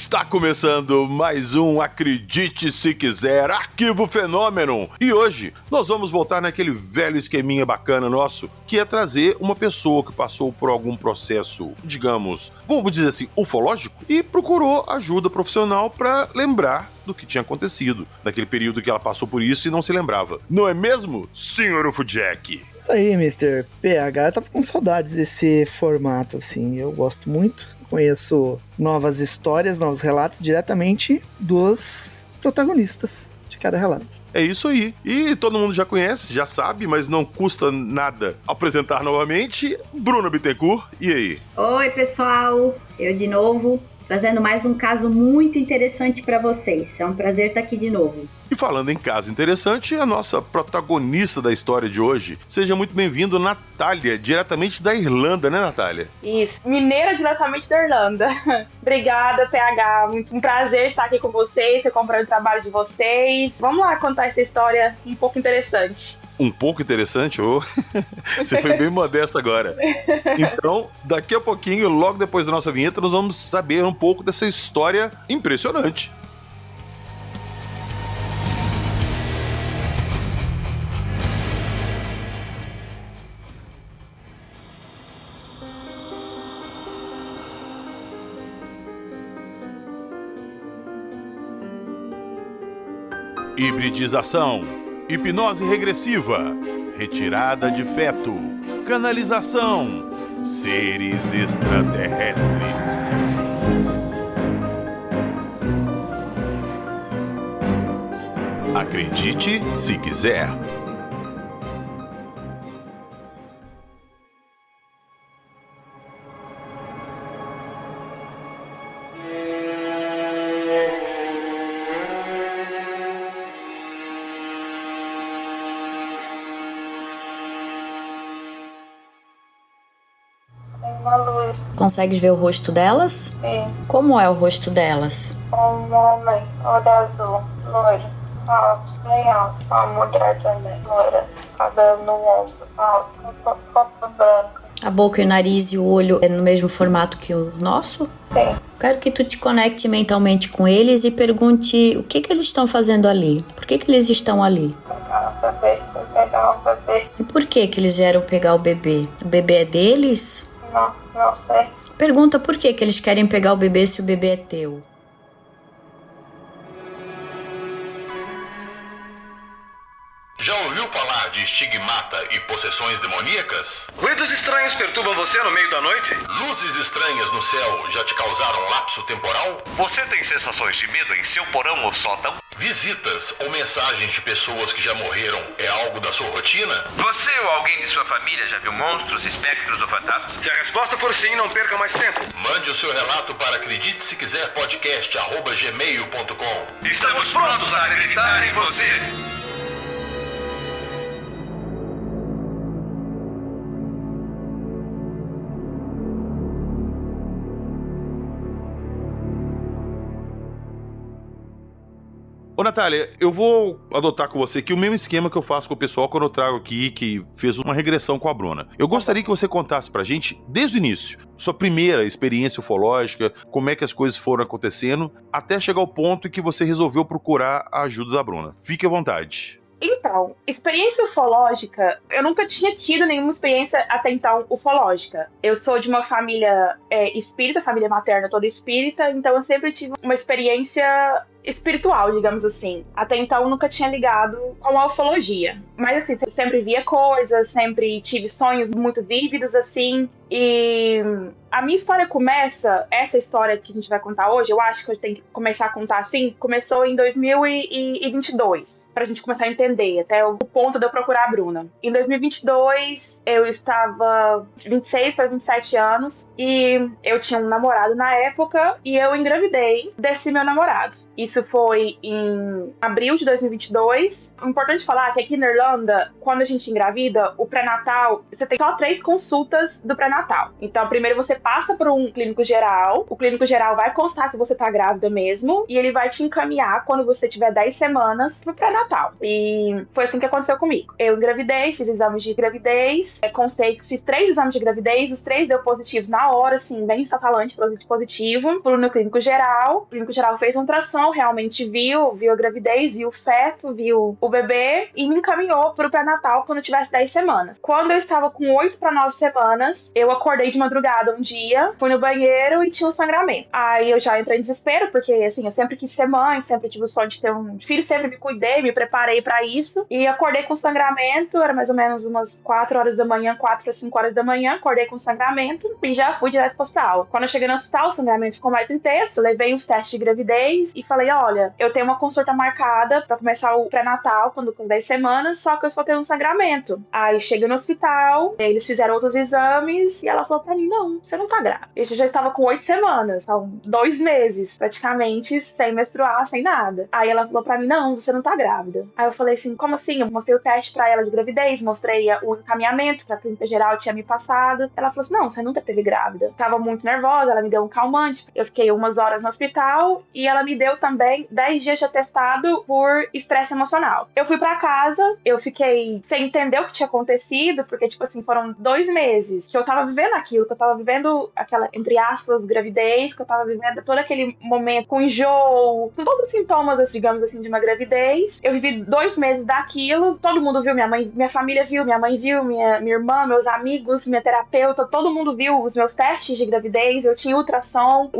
Está começando mais um Acredite Se Quiser, Arquivo Fenômeno. E hoje nós vamos voltar naquele velho esqueminha bacana nosso, que é trazer uma pessoa que passou por algum processo, digamos, vamos dizer assim, ufológico, e procurou ajuda profissional para lembrar do que tinha acontecido, naquele período que ela passou por isso e não se lembrava. Não é mesmo, Sr. UFO Jack? Isso aí, Mr. PH. Eu tava com saudades desse formato, assim. Eu gosto muito. Conheço novas histórias, novos relatos diretamente dos protagonistas de cada relato. É isso aí. E todo mundo já conhece, já sabe, mas não custa nada apresentar novamente Bruna Bittencourt. E aí? Oi, pessoal. Eu de novo, trazendo mais um caso muito interessante para vocês. É um prazer estar aqui de novo. E falando em caso interessante, a nossa protagonista da história de hoje. Seja muito bem-vindo, Natália, diretamente da Irlanda, né, Natália? Isso, mineira diretamente da Irlanda. Obrigada, PH. Muito um prazer estar aqui com vocês, acompanhando o trabalho de vocês. Vamos lá contar essa história um pouco interessante. Um pouco interessante, ô. Você foi bem modesta agora. Então, daqui a pouquinho, logo depois da nossa vinheta, nós vamos saber um pouco dessa história impressionante. Hibridização, hipnose regressiva, retirada de feto, canalização, seres extraterrestres. Acredite se quiser. Consegues ver o rosto delas? Sim. Como é o rosto delas? Um homem, olho azul, loiro, alto, bem alto. Uma mulher também, loira, cabelo no ombro, alto, roupa branca. A boca, o nariz e o olho é no mesmo formato que o nosso? Sim. Quero que tu te conecte mentalmente com eles e pergunte o que eles estão fazendo ali. Por que eles estão ali? Pegar o bebê. E por que eles vieram pegar o bebê? O bebê é deles? Não sei. Pergunta por que eles querem pegar o bebê se o bebê é teu. Já ouviu falar de estigmata e possessões demoníacas? Ruídos estranhos perturbam você no meio da noite? Luzes estranhas no céu já te causaram lapso temporal? Você tem sensações de medo em seu porão ou sótão? Visitas ou mensagens de pessoas que já morreram é algo da sua rotina? Você ou alguém de sua família já viu monstros, espectros ou fantasmas? Se a resposta for sim, não perca mais tempo. Mande o seu relato para acredite se quiser podcast@gmail.com. Estamos prontos a acreditar em você. Ô, Natália, eu vou adotar com você aqui o mesmo esquema que eu faço com o pessoal quando eu trago aqui, que fez uma regressão com a Bruna. Eu gostaria que você contasse pra gente, desde o início, sua primeira experiência ufológica, como é que as coisas foram acontecendo, até chegar ao ponto em que você resolveu procurar a ajuda da Bruna. Fique à vontade. Então, experiência ufológica, eu nunca tinha tido nenhuma experiência até então ufológica. Eu sou de uma família espírita, família materna toda espírita, então eu sempre tive uma experiência espiritual, digamos assim. Até então eu nunca tinha ligado com a ufologia. Mas assim, sempre via coisas, sempre tive sonhos muito vívidos, assim. E a minha história começa, essa história que a gente vai contar hoje, eu acho que eu tenho que começar a contar assim, começou em 2022, pra gente começar a entender, até o ponto de eu procurar a Bruna. Em 2022, eu estava 26 para 27 anos e eu tinha um namorado na época e eu engravidei desse meu namorado. Isso foi em abril de 2022. É importante falar que aqui na Irlanda, quando a gente engravida, o pré-natal, você tem só 3 consultas do pré-natal. Então, primeiro você passa por um clínico geral. O clínico geral vai constar que você tá grávida mesmo. E ele vai te encaminhar, quando você tiver 10 semanas, pro pré-natal. E foi assim que aconteceu comigo. Eu engravidei, fiz exames de gravidez. Fiz 3 exames de gravidez. Os 3 deu positivos na hora, assim, bem estatalante, positivo. Fui no clínico geral. O clínico geral fez um ultrassom, realmente viu a gravidez, viu o feto, viu o bebê e me encaminhou pro pré-natal quando eu tivesse 10 semanas. Quando eu estava com 8 para 9 semanas, eu acordei de madrugada um dia, fui no banheiro e tinha um sangramento. Aí eu já entrei em desespero, porque assim, eu sempre quis ser mãe, sempre tive o sonho de ter um filho, sempre me cuidei, me preparei para isso. E acordei com sangramento, era mais ou menos umas 4 horas da manhã, 4 para 5 horas da manhã, acordei com sangramento e já fui direto pro hospital. Quando eu cheguei no hospital, o sangramento ficou mais intenso, levei os testes de gravidez e falei, olha, eu tenho uma consulta marcada pra começar o pré-natal quando com 10 semanas, só que eu só tenho um sangramento. Aí cheguei no hospital, eles fizeram outros exames e ela falou pra mim, não, você não tá grávida. Eu já estava com 8 semanas, são 2 meses praticamente sem menstruar, sem nada. Aí ela falou pra mim, não, você não tá grávida. Aí eu falei assim, como assim? Eu mostrei o teste pra ela de gravidez, mostrei o encaminhamento pra clínica geral, tinha me passado. Ela falou assim, não, você nunca teve grávida. Tava muito nervosa, ela me deu um calmante, eu fiquei umas horas no hospital e ela me deu também 10 dias de atestado por estresse emocional. Eu fui pra casa, eu fiquei sem entender o que tinha acontecido, porque, tipo assim, foram 2 meses que eu tava vivendo aquilo, que eu tava vivendo aquela, entre aspas, gravidez, que eu tava vivendo todo aquele momento com enjoo, com todos os sintomas, assim, digamos assim, de uma gravidez. Eu vivi 2 meses daquilo, todo mundo viu, minha mãe, minha família viu, minha mãe viu, minha irmã, meus amigos, minha terapeuta, todo mundo viu os meus testes de gravidez, eu tinha ultrassom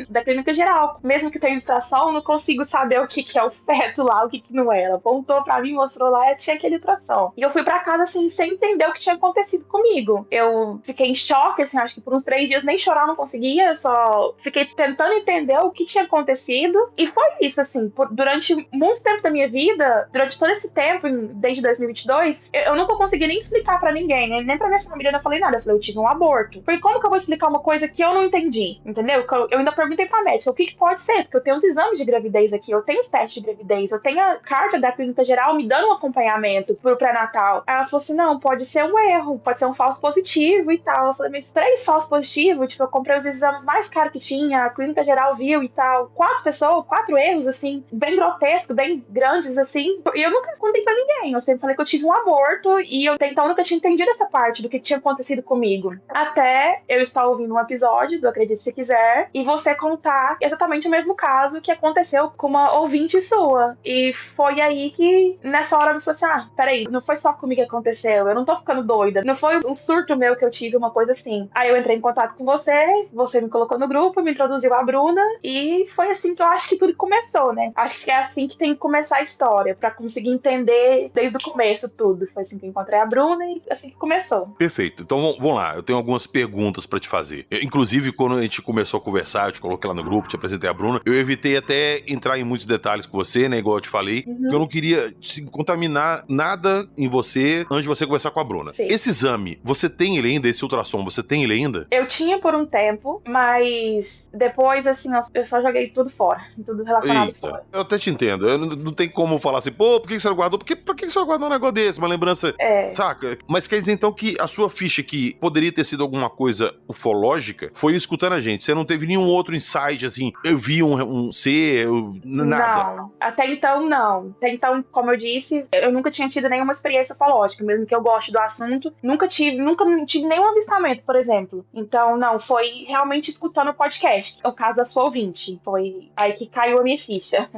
da clínica geral. Mesmo que tenha ultrassom, não consigo saber o que é o feto lá, o que não é. Ela apontou pra mim, mostrou lá, tinha aquele ultrassom. E eu fui pra casa, assim, sem entender o que tinha acontecido comigo. Eu fiquei em choque, assim, acho que por uns 3 dias nem chorar não conseguia, eu só fiquei tentando entender o que tinha acontecido. E foi isso, assim, durante muito tempo da minha vida, durante todo esse tempo, desde 2022, eu nunca consegui nem explicar pra ninguém, né? Nem pra minha família eu não falei nada. Eu falei, eu tive um aborto. Porque como que eu vou explicar uma coisa que eu não entendi? Entendeu? Eu ainda perguntei pra médica, o que pode ser? Porque eu tenho os exames de gravidez aqui, eu tenho os testes de gravidez, eu tenho a carta da clínica geral me dando um acompanhamento pro pré-natal. Ela falou assim, não, pode ser um erro, pode ser um falso positivo e tal. Eu falei, mas 3 falsos positivos? Tipo, eu comprei os exames mais caros que tinha, a clínica geral viu e tal. 4 pessoas, 4 erros, assim, bem grotescos, bem grandes, assim. E eu nunca contei pra ninguém, eu sempre falei que eu tive um aborto e eu então nunca tinha entendido essa parte do que tinha acontecido comigo. Até eu estar ouvindo um episódio do Acredite Se Quiser e você contar exatamente o mesmo caso que aconteceu com uma ouvinte sua. E foi aí que, nessa hora, eu falei assim, peraí, não foi só comigo que aconteceu, eu não tô ficando doida, não foi um surto meu que eu tive, uma coisa assim. Aí eu entrei em contato com você me colocou no grupo, me introduziu a Bruna, e foi assim que eu acho que tudo começou, né? Acho que é assim que tem que começar a história, pra conseguir entender desde o começo tudo. Foi assim que eu encontrei a Bruna e assim que começou. Perfeito. Então vamos lá, eu tenho algumas perguntas pra te fazer. Inclusive, quando a gente começou a conversar, eu te coloquei lá no grupo, te apresentei a Bruna, eu evitei até entrar em muitos detalhes com você, né, igual eu te falei, porque eu não queria contaminar nada em você antes de você conversar com a Bruna. Sim. Esse exame, você tem ele ainda, esse ultrassom, você tem ele ainda? Eu tinha por um tempo, mas depois, assim, eu só joguei tudo fora, tudo relacionado fora. Eu até te entendo, eu não tem como falar assim, pô, por que você não guardou? Por que você vai guardar um negócio desse? Uma lembrança, saca? Mas quer dizer então que a sua ficha que poderia ter sido alguma coisa ufológica foi escutando a gente, você não teve nenhum outro insight, assim, eu vi um ser, nada? Não, até então não. Até então, como eu disse, eu nunca tinha tido nenhuma experiência ufológica, mesmo que eu goste do assunto, nunca tive nenhum avistamento, por exemplo. Então, não, foi realmente escutando o podcast, o caso da sua ouvinte, foi aí que caiu a minha ficha.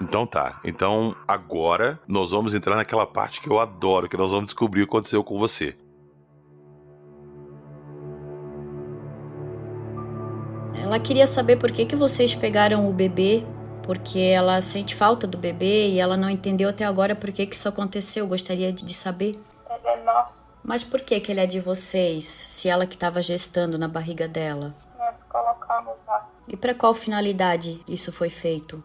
Então tá, então agora nós vamos entrar naquela parte que eu adoro, que nós vamos descobrir o que aconteceu com você. Ela queria saber por que vocês pegaram o bebê, porque ela sente falta do bebê e ela não entendeu até agora por que isso aconteceu. Gostaria de saber. Ele é nosso. Mas por que ele é de vocês, se ela que estava gestando na barriga dela? Nós colocamos lá E para qual finalidade isso foi feito?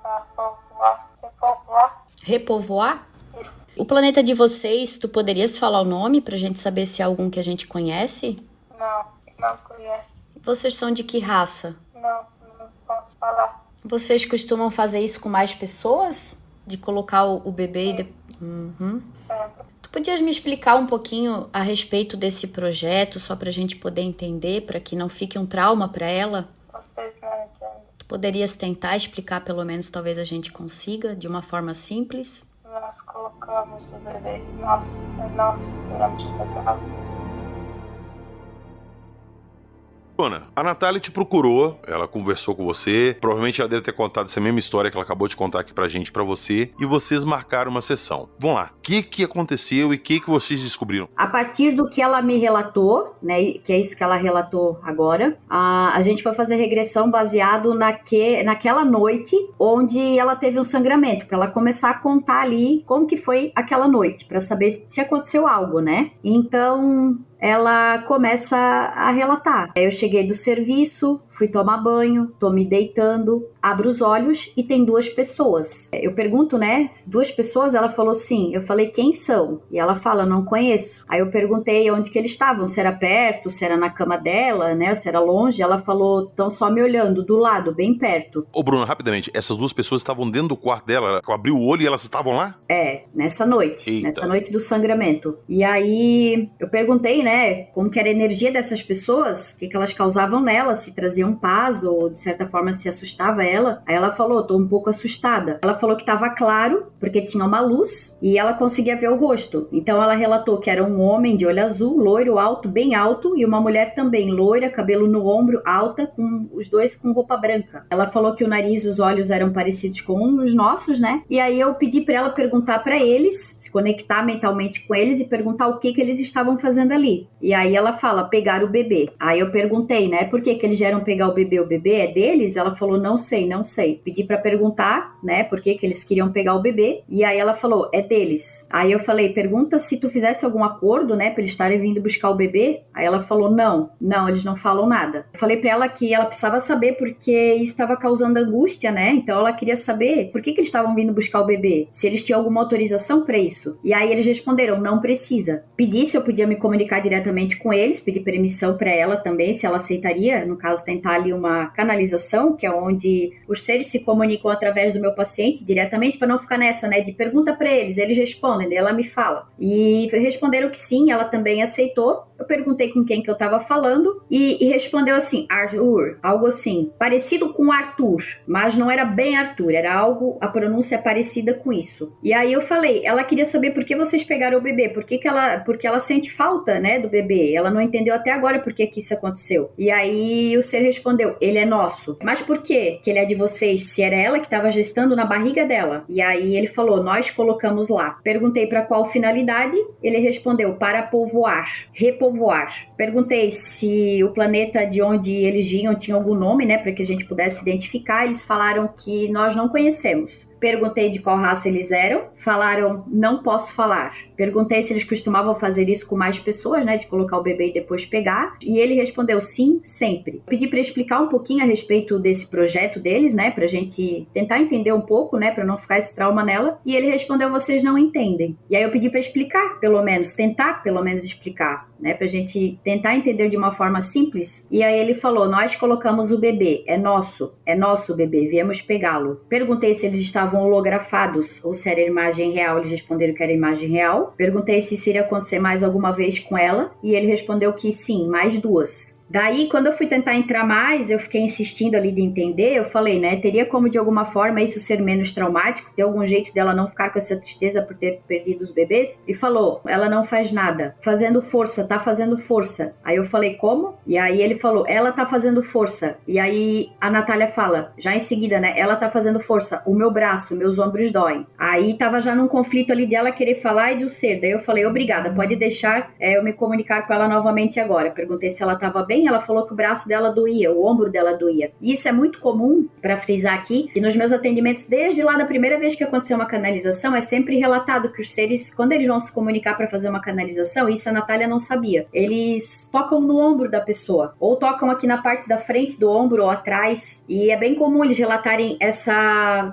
pra povoar. Repovoar? Repovoar? Isso. O planeta de vocês, tu poderias falar o nome pra gente saber se é algum que a gente conhece? Não conhece. Vocês são de que raça? Não posso falar. Vocês costumam fazer isso com mais pessoas? De colocar o bebê e... Tu podias me explicar um pouquinho a respeito desse projeto, só pra gente poder entender, pra que não fique um trauma pra ela? Vocês não entendem. Tu poderias tentar explicar, pelo menos talvez a gente consiga, de uma forma simples? Nós colocamos o bebê. Nós esperamos pegar. Bruna, a Natália te procurou, ela conversou com você, provavelmente ela deve ter contado essa mesma história que ela acabou de contar aqui pra gente, pra você, e vocês marcaram uma sessão. Vamos lá, o que aconteceu e o que vocês descobriram? A partir do que ela me relatou, né, que é isso que ela relatou agora, a gente foi fazer regressão baseado naquela noite onde ela teve um sangramento, para ela começar a contar ali como que foi aquela noite, para saber se aconteceu algo, né? Então... ela começa a relatar. Eu cheguei do serviço, fui tomar banho, tô me deitando, abro os olhos e tem 2 pessoas. Eu pergunto, né? 2 pessoas? Ela falou sim. Eu falei, quem são? E ela fala, não conheço. Aí eu perguntei onde que eles estavam, se era perto, se era na cama dela, né? Se era longe. Ela falou, estão só me olhando, do lado, bem perto. Ô, Bruna, rapidamente, essas 2 pessoas estavam dentro do quarto dela, ela abriu o olho e elas estavam lá? É, nessa noite. Eita. Nessa noite do sangramento. E aí eu perguntei, né, como que era a energia dessas pessoas, o que elas causavam nela, se traziam paz ou de certa forma se assustava ela. Aí ela falou, tô um pouco assustada. Ela falou que tava claro, porque tinha uma luz e ela conseguia ver o rosto. Então ela relatou que era um homem de olho azul, loiro, alto, bem alto, e uma mulher também loira, cabelo no ombro, alta, com os 2 com roupa branca. Ela falou que o nariz e os olhos eram parecidos com os nossos, né? E aí eu pedi pra ela perguntar pra eles, se conectar mentalmente com eles e perguntar o que eles estavam fazendo ali. E aí ela fala, pegar o bebê. Aí eu perguntei, né, por que eles vieram pegar o bebê é deles? Ela falou, não sei. Pedi pra perguntar, né, por que eles queriam pegar o bebê. E aí ela falou, é deles. Aí eu falei, pergunta se tu fizesse algum acordo, né, pra eles estarem vindo buscar o bebê. Aí ela falou, não, eles não falam nada. Eu falei pra ela que ela precisava saber porque isso estava causando angústia, né, então ela queria saber por que eles estavam vindo buscar o bebê, se eles tinham alguma autorização pra isso. E aí eles responderam, não precisa. Pedi se eu podia me comunicar diretamente com eles, pedi permissão para ela também, se ela aceitaria, no caso tentar ali uma canalização, que é onde os seres se comunicam através do meu paciente diretamente, para não ficar nessa, né, de pergunta para eles respondem, daí ela me fala. E responderam que sim, ela também aceitou. Eu perguntei com quem que eu tava falando e respondeu assim, Arthur, algo assim, parecido com Arthur, mas não era bem Arthur, era algo, a pronúncia é parecida com isso. E aí eu falei, ela queria saber por que vocês pegaram o bebê, porque ela sente falta, né, do bebê, ela não entendeu até agora por que isso aconteceu. E aí o ser respondeu, ele é nosso. Mas por quê que ele é de vocês, se era ela que estava gestando na barriga dela? E aí ele falou, nós colocamos lá. Perguntei para qual finalidade, ele respondeu, para povoar, repovoar. Perguntei se o planeta de onde eles vinham tinha algum nome, né, para que a gente pudesse identificar. Eles falaram que nós não conhecemos. Perguntei de qual raça eles eram, falaram, não posso falar. Perguntei se eles costumavam fazer isso com mais pessoas, né, de colocar o bebê e depois pegar, e ele respondeu sim, sempre. Pedi para explicar um pouquinho a respeito desse projeto deles, né, pra gente tentar entender um pouco, né, pra não ficar esse trauma nela, e ele respondeu, vocês não entendem. E aí eu pedi para explicar, pelo menos, tentar pelo menos explicar, né, pra gente tentar entender de uma forma simples, e aí ele falou, nós colocamos o bebê, é nosso bebê, viemos pegá-lo. Perguntei se eles estavam holografados ou se era imagem real, eles responderam que era imagem real. Perguntei se isso iria acontecer mais alguma vez com ela e ele respondeu que sim, mais 2. Daí, quando eu fui tentar entrar mais, eu fiquei insistindo ali de entender, eu falei, né, teria como de alguma forma isso ser menos traumático, ter algum jeito dela não ficar com essa tristeza por ter perdido os bebês? E falou, ela não faz nada, fazendo força, tá fazendo força. Aí eu falei, como? E aí ele falou, ela tá fazendo força. E aí a Natália fala, já em seguida, né, ela tá fazendo força, o meu braço, meus ombros doem. Aí tava já num conflito ali dela querer falar e do ser. Daí eu falei, obrigada, pode deixar eu me comunicar com ela novamente agora. Perguntei se ela tava bem, ela falou que o braço dela doía, o ombro dela doía. E isso é muito comum, para frisar aqui, e nos meus atendimentos, desde lá da primeira vez que aconteceu uma canalização, é sempre relatado que os seres, quando eles vão se comunicar para fazer uma canalização, isso a Natália não sabia, eles tocam no ombro da pessoa, ou tocam aqui na parte da frente do ombro ou atrás, e é bem comum eles relatarem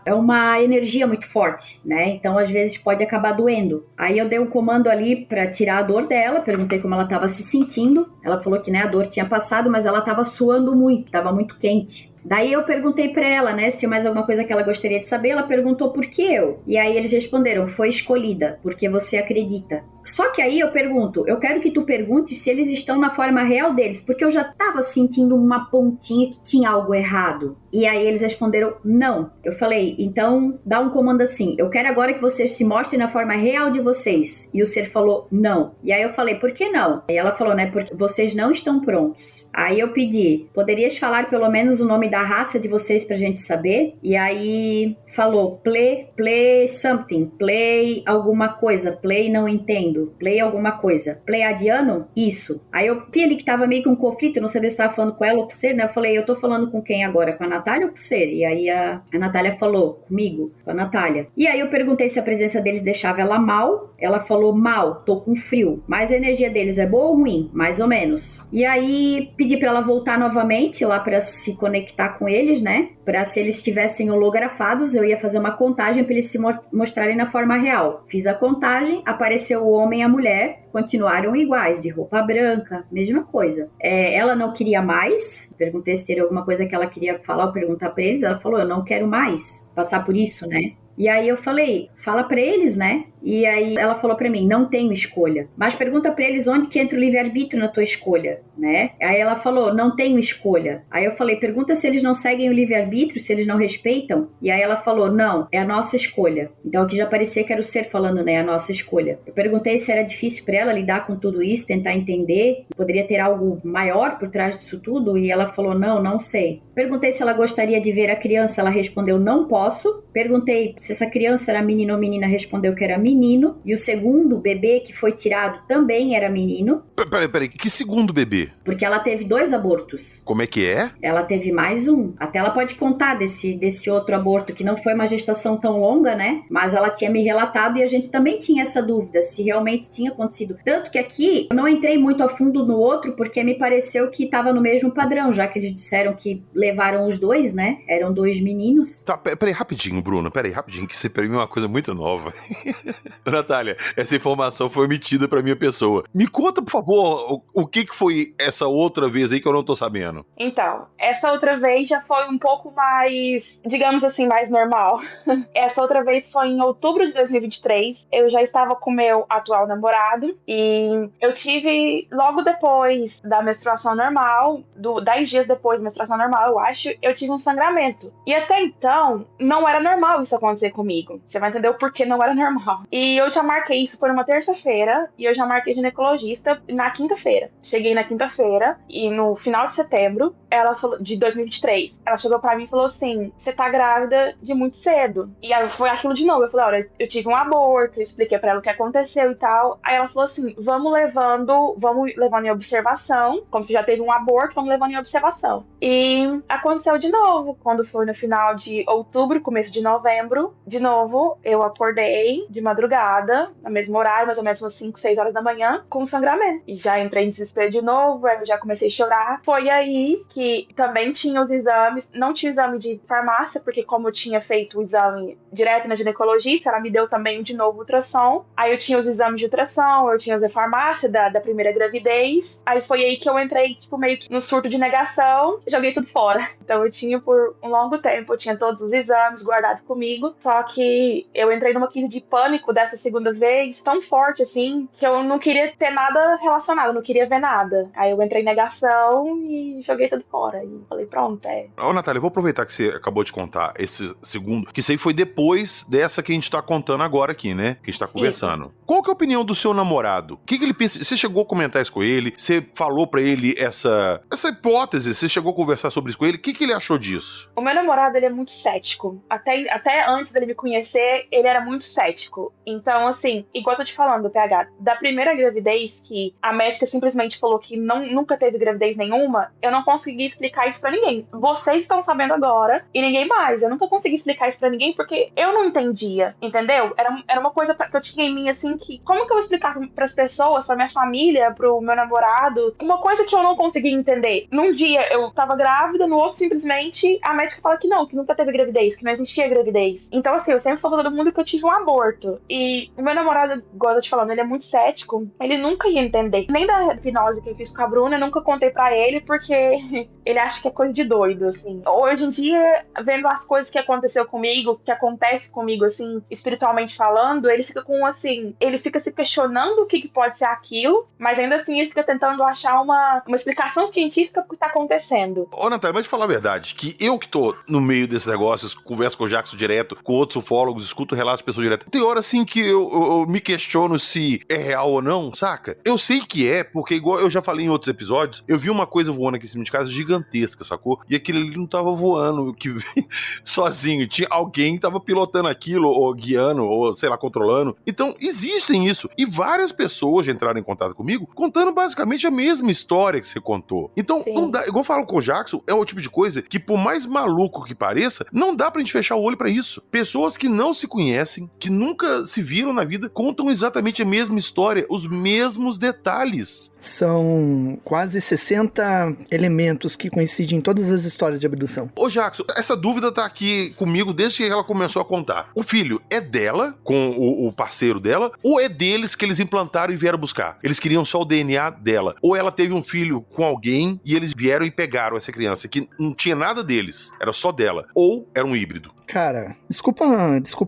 é uma energia muito forte, né? Então, às vezes, pode acabar doendo. Aí eu dei um comando ali para tirar a dor dela, perguntei como ela estava se sentindo, ela falou que, né, a dor tinha passado, mas ela estava suando muito, estava muito quente. Daí eu perguntei pra ela, né, se tinha mais alguma coisa que ela gostaria de saber. Ela perguntou por que eu. E aí eles responderam, foi escolhida, porque você acredita. Só que aí eu pergunto, eu quero que tu perguntes se eles estão na forma real deles, porque eu já tava sentindo uma pontinha que tinha algo errado. E aí eles responderam, não. Eu falei, então dá um comando assim, eu quero agora que vocês se mostrem na forma real de vocês. E o ser falou, não. E aí eu falei, por que não? E ela falou, né, porque vocês não estão prontos. Aí eu pedi, poderias falar pelo menos o nome da raça de vocês pra gente saber? E aí falou, play something, play alguma coisa, play não entendo, play alguma coisa, pleiadiano? Isso. Aí eu vi ali que tava meio que um conflito, eu não sabia se tava falando com ela ou com o ser, né? Eu falei, eu tô falando com quem agora? Com a Natália ou com o ser? E aí a Natália falou, comigo, com a Natália. E aí eu perguntei se a presença deles deixava ela mal, ela falou, mal, tô com frio, mas a energia deles é boa ou ruim? Mais ou menos. E aí pedi pra ela voltar novamente lá pra se conectar com eles, né? Pra se eles estivessem holografados, eu ia fazer uma contagem pra eles se mostrarem na forma real. Fiz a contagem, apareceu o homem e a mulher, continuaram iguais, de roupa branca, mesma coisa. Ela não queria mais, perguntei se teria alguma coisa que ela queria falar ou perguntar pra eles, ela falou, eu não quero mais passar por isso, né? E aí eu falei, fala pra eles, né? E aí ela falou pra mim, não tenho escolha. Mas pergunta pra eles onde que entra o livre-arbítrio na tua escolha, né? Aí ela falou, não tenho escolha. Aí eu falei, pergunta se eles não seguem o livre-arbítrio, se eles não respeitam. E aí ela falou, não, é a nossa escolha. Então aqui já parecia que era o ser falando, né? A nossa escolha. Eu perguntei se era difícil pra ela lidar com tudo isso, tentar entender. Poderia ter algo maior por trás disso tudo. E ela falou, não sei. Perguntei se ela gostaria de ver a criança, ela respondeu, não posso. Perguntei se essa criança era menino ou menina, respondeu que era menino. E o segundo bebê que foi tirado também era menino. Peraí, que segundo bebê? Porque ela teve 2 abortos. Como é que é? Ela teve mais um. Até ela pode contar desse outro aborto, que não foi uma gestação tão longa, né? Mas ela tinha me relatado e a gente também tinha essa dúvida, se realmente tinha acontecido. Tanto que aqui, eu não entrei muito a fundo no outro, porque me pareceu que estava no mesmo padrão, já que eles disseram que levaram os 2, né? Eram 2 meninos. Tá, peraí, rapidinho, Bruno. Peraí, rapidinho, que isso pra mim é uma coisa muito nova. Natália, essa informação foi omitida pra minha pessoa. Me conta, por favor, o que foi essa outra vez aí que eu não tô sabendo. Então, essa outra vez já foi um pouco mais, digamos assim, mais normal. Essa outra vez foi em outubro de 2023. Eu já estava com meu atual namorado e eu tive, logo depois da menstruação normal, 10 dias depois da menstruação normal, eu acho, eu tive um sangramento. E até então, não era normal isso acontecer comigo. Você vai entender o porquê não era normal. E eu já marquei isso por uma terça-feira e eu já marquei ginecologista na quinta-feira. Cheguei na quinta-feira e no final de setembro, ela falou, de 2023, ela chegou pra mim e falou assim, você tá grávida de muito cedo. E aí foi aquilo de novo. Eu falei, olha, eu tive um aborto, eu expliquei pra ela o que aconteceu e tal. Aí ela falou assim, vamos levando em observação. Como você já teve um aborto, vamos levando em observação. E aconteceu de novo. Quando foi no final de outubro, começo de novembro, de novo, eu acordei de madrugada, no mesmo horário, mais ou menos umas 5, 6 horas da manhã, com sangramento. E já entrei em desespero de novo, eu já comecei a chorar. Foi aí que também tinha os exames, não tinha exame de farmácia, porque como eu tinha feito o exame direto na ginecologista, ela me deu também de novo ultrassom. Aí eu tinha os exames de ultrassom, eu tinha os da farmácia, da primeira gravidez. Aí foi aí que eu entrei, tipo, meio que no surto de negação, joguei tudo fora. Então eu tinha por um longo tempo, eu tinha todos os exames guardados comigo, só que eu entrei numa crise de pânico dessa segunda vez, tão forte assim, que eu não queria ter nada relacionado, eu não queria ver nada. Aí eu entrei em negação e joguei tudo fora. E falei, pronto, Ô, Natália, eu vou aproveitar que você acabou de contar esse segundo, que isso aí foi depois dessa que a gente tá contando agora aqui, né? Que a gente tá conversando. Isso. Qual que é a opinião do seu namorado? O que ele pensa? Você chegou a comentar isso com ele? Você falou pra ele essa hipótese? Você chegou a conversar sobre isso com ele? O que ele achou disso? O meu namorado, ele é muito cético. Até antes dele me conhecer, ele era muito cético. Então, assim, igual eu tô te falando, PH, da primeira gravidez, que a médica simplesmente falou que nunca teve gravidez nenhuma, eu não consegui explicar isso pra ninguém. Vocês estão sabendo agora, e ninguém mais. Eu nunca consegui explicar isso pra ninguém, porque eu não entendia, entendeu? Era uma coisa que eu tinha em mim, assim, que como que eu vou explicar pras pessoas, pra minha família, pro meu namorado, uma coisa que eu não conseguia entender. Num dia eu tava grávida, no outro simplesmente a médica fala que não, que nunca teve gravidez, que não existia gravidez. Então, assim, eu sempre falo pra todo mundo que eu tive um aborto. E o meu namorado, igual eu tô te falando, ele é muito cético. Ele nunca ia entender. Nem da hipnose que eu fiz com a Bruna, eu nunca contei pra ele, porque ele acha que é coisa de doido, assim. Hoje em dia, vendo as coisas que aconteceu comigo, que acontece comigo, assim, espiritualmente falando, ele fica com, assim, ele fica se questionando o que pode ser aquilo, mas ainda assim ele fica tentando achar uma explicação científica pro que tá acontecendo. Ô, Natália, mas de falar a verdade, que eu que tô no meio desses negócios, converso com o Jackson direto, com outros ufólogos, escuto relatos de pessoas direto, tem hora assim que eu me questiono se é real ou não, saca? Eu sei que é, porque igual eu já falei em outros episódios, eu vi uma coisa voando aqui em cima de casa gigantesca, sacou? E aquilo ali não tava voando que sozinho, tinha alguém que tava pilotando aquilo, ou guiando, ou sei lá, controlando. Então, existem isso. E várias pessoas já entraram em contato comigo, contando basicamente a mesma história que você contou. Então, não dá, igual eu falo com o Jackson, é o tipo de coisa que, por mais maluco que pareça, não dá pra gente fechar o olho pra isso. Pessoas que não se conhecem, que nunca se viram na vida, contam exatamente a mesma história, os mesmos detalhes. São quase 60 elementos que coincidem em todas as histórias de abdução. Ô Jackson, essa dúvida tá aqui comigo desde que ela começou a contar. O filho é dela, com o parceiro dela, ou é deles que eles implantaram e vieram buscar? Eles queriam só o DNA dela. Ou ela teve um filho com alguém e eles vieram e pegaram essa criança, que não tinha nada deles, era só dela. Ou era um híbrido. Cara, desculpa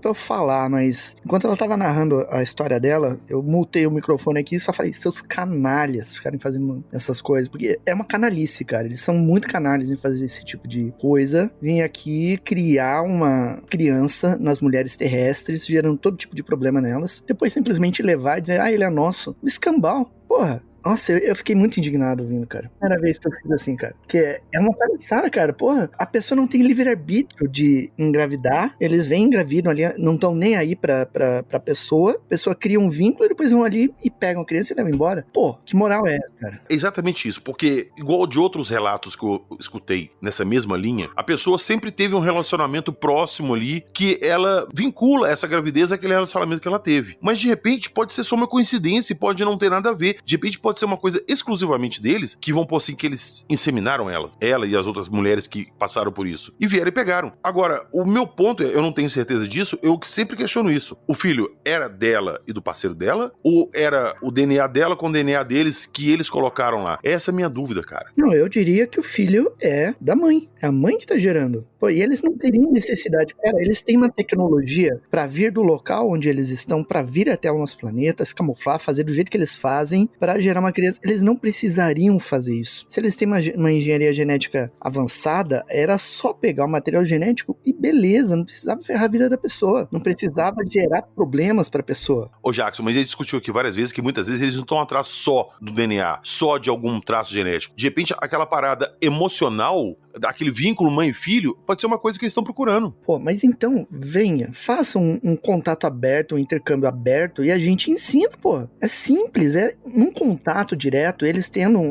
eu falar, mas enquanto ela tava narrando a história dela, eu multei o microfone aqui e só falei, seus canalhas ficarem fazendo essas coisas, porque é uma canalice, cara, eles são muito canalhas em fazer esse tipo de coisa, vem aqui criar uma criança nas mulheres terrestres, gerando todo tipo de problema nelas, depois simplesmente levar e dizer, ele é nosso, escambau, porra. Nossa, eu fiquei muito indignado ouvindo, cara. Primeira vez que eu fiz assim, cara. Porque é uma palhaçada, cara. Porra, a pessoa não tem livre-arbítrio de engravidar. Eles vêm, engravidam ali, não estão nem aí pra pessoa. A pessoa cria um vínculo e depois vão ali e pegam a criança e levam embora. Pô, que moral é essa, cara? É exatamente isso, porque igual de outros relatos que eu escutei nessa mesma linha, a pessoa sempre teve um relacionamento próximo ali que ela vincula essa gravidez àquele relacionamento que ela teve. Mas de repente pode ser só uma coincidência e pode não ter nada a ver. De repente pode ser uma coisa exclusivamente deles, que vão pôr assim que eles inseminaram ela e as outras mulheres que passaram por isso, e vieram e pegaram. Agora, o meu ponto é, eu não tenho certeza disso, eu sempre questiono isso. O filho era dela e do parceiro dela, ou era o DNA dela com o DNA deles que eles colocaram lá? Essa é a minha dúvida, cara. Não, eu diria que o filho é da mãe. É a mãe que tá gerando. Pô, e eles não teriam necessidade. Cara, eles têm uma tecnologia pra vir do local onde eles estão, pra vir até o nosso planeta, se camuflar, fazer do jeito que eles fazem, pra gerar uma criança. Eles não precisariam fazer isso. Se eles têm uma engenharia genética avançada, era só pegar o material genético e beleza, não precisava ferrar a vida da pessoa. Não precisava gerar problemas pra pessoa. Ô Jackson, mas a gente discutiu aqui várias vezes que muitas vezes eles não estão atrás só do DNA, só de algum traço genético. De repente, aquela parada emocional, aquele vínculo mãe e filho, pode ser uma coisa que eles estão procurando. Pô, mas então, venha, faça um contato aberto, um intercâmbio aberto e a gente ensina, pô. É simples, é um contato direto, eles tendo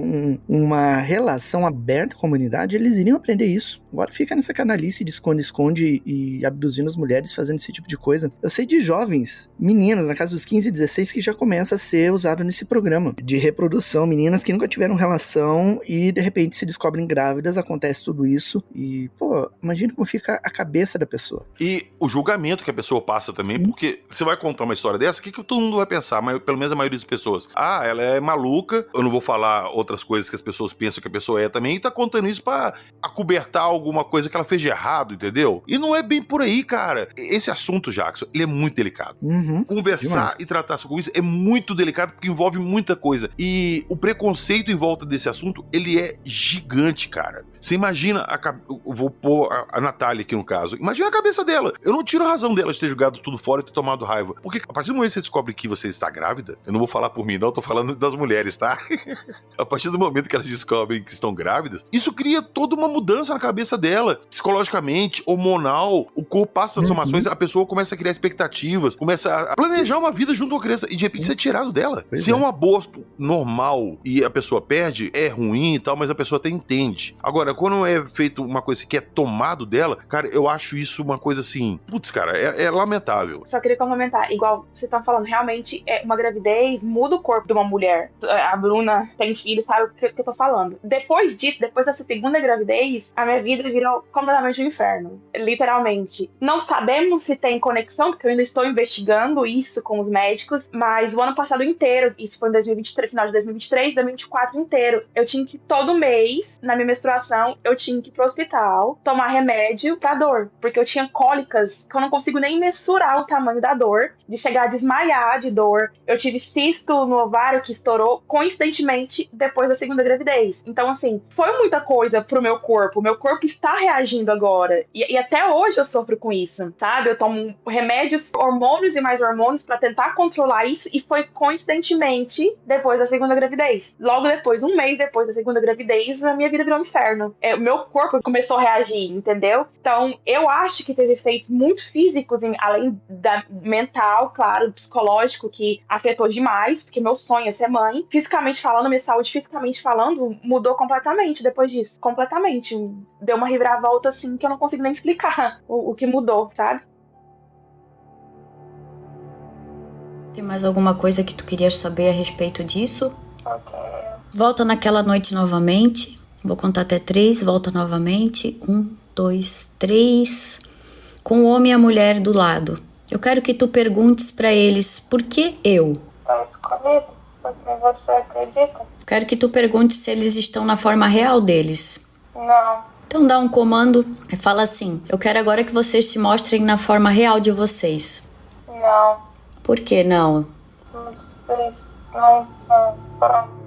uma relação aberta com a comunidade, eles iriam aprender isso. Agora fica nessa canalice de esconde-esconde e abduzindo as mulheres, fazendo esse tipo de coisa. Eu sei de jovens, meninas, na casa dos 15 e 16, que já começa a ser usado nesse programa de reprodução, meninas que nunca tiveram relação e de repente se descobrem grávidas, acontece tudo isso e, pô, imagina como fica a cabeça da pessoa. E o julgamento que a pessoa passa também, porque você vai contar uma história dessa, o que todo mundo vai pensar? Pelo menos a maioria das pessoas. Ela é maluca, eu não vou falar outras coisas que as pessoas pensam que a pessoa é também, e tá contando isso pra acobertar alguma coisa que ela fez de errado, entendeu? E não é bem por aí, cara. Esse assunto, Jackson, ele é muito delicado. Conversar demais. E tratar com isso é muito delicado porque envolve muita coisa. E o preconceito em volta desse assunto, ele é gigante, cara. Você imagina, eu vou pôr a Natália aqui no caso, imagina a cabeça dela. Eu não tiro a razão dela de ter jogado tudo fora e ter tomado raiva. Porque a partir do momento que você descobre que você está grávida, eu não vou falar por mim não, eu tô falando das mulheres, tá? A partir do momento que elas descobrem que estão grávidas, isso cria toda uma mudança na cabeça dela, psicologicamente, hormonal, o corpo passa transformações, a pessoa começa a criar expectativas, começa a planejar uma vida junto com a criança e de repente ser tirado dela. Se é um aborto normal e a pessoa perde, é ruim e tal, mas a pessoa até entende. Agora, quando é feito uma coisa que é tomado dela, cara, eu acho isso uma coisa assim, putz, cara, é lamentável. Só queria complementar, igual vocês estão falando, realmente uma gravidez muda o corpo de uma mulher. A Bruna tem filho, sabe o que eu tô falando. Depois disso, depois dessa segunda gravidez, a minha vida virou completamente um inferno. Literalmente. Não sabemos se tem conexão, porque eu ainda estou investigando isso com os médicos, mas o ano passado inteiro, isso foi em 2023, final de 2023, 2024 inteiro, eu tinha que todo mês, na minha menstruação, eu tinha que ir pro hospital tomar remédio pra dor, porque eu tinha cólicas que eu não consigo nem mensurar o tamanho da dor, de chegar a desmaiar de dor. Eu tive cisto no ovário que estourou coincidentemente depois da segunda gravidez. Então, assim, foi muita coisa pro meu corpo. O meu corpo está reagindo agora. E até hoje eu sofro com isso, sabe? Eu tomo remédios, hormônios e mais hormônios pra tentar controlar isso, e foi coincidentemente depois da segunda gravidez. Logo depois, um mês depois da segunda gravidez, a minha vida virou um inferno. O meu corpo começou a reagir, entendeu? Então, eu acho que teve efeitos muito físicos, além da mental, claro, psicológico, que afetou demais, porque meu sonho é ser mãe. Fisicamente falando, minha saúde fisicamente falando, mudou completamente depois disso. Completamente. Deu uma reviravolta, assim, que eu não consigo nem explicar o que mudou, sabe? Tem mais alguma coisa que tu querias saber a respeito disso? Ok. Volta naquela noite novamente. Vou contar até 3, volta novamente. 1, 2, 3. Com o homem e a mulher do lado. Eu quero que tu perguntes pra eles por que eu. Foi escolhido porque você acredita? Quero que tu perguntes se eles estão na forma real deles. Não. Então dá um comando e fala assim: eu quero agora que vocês se mostrem na forma real de vocês. Não. Por que não? Vocês não são prontos.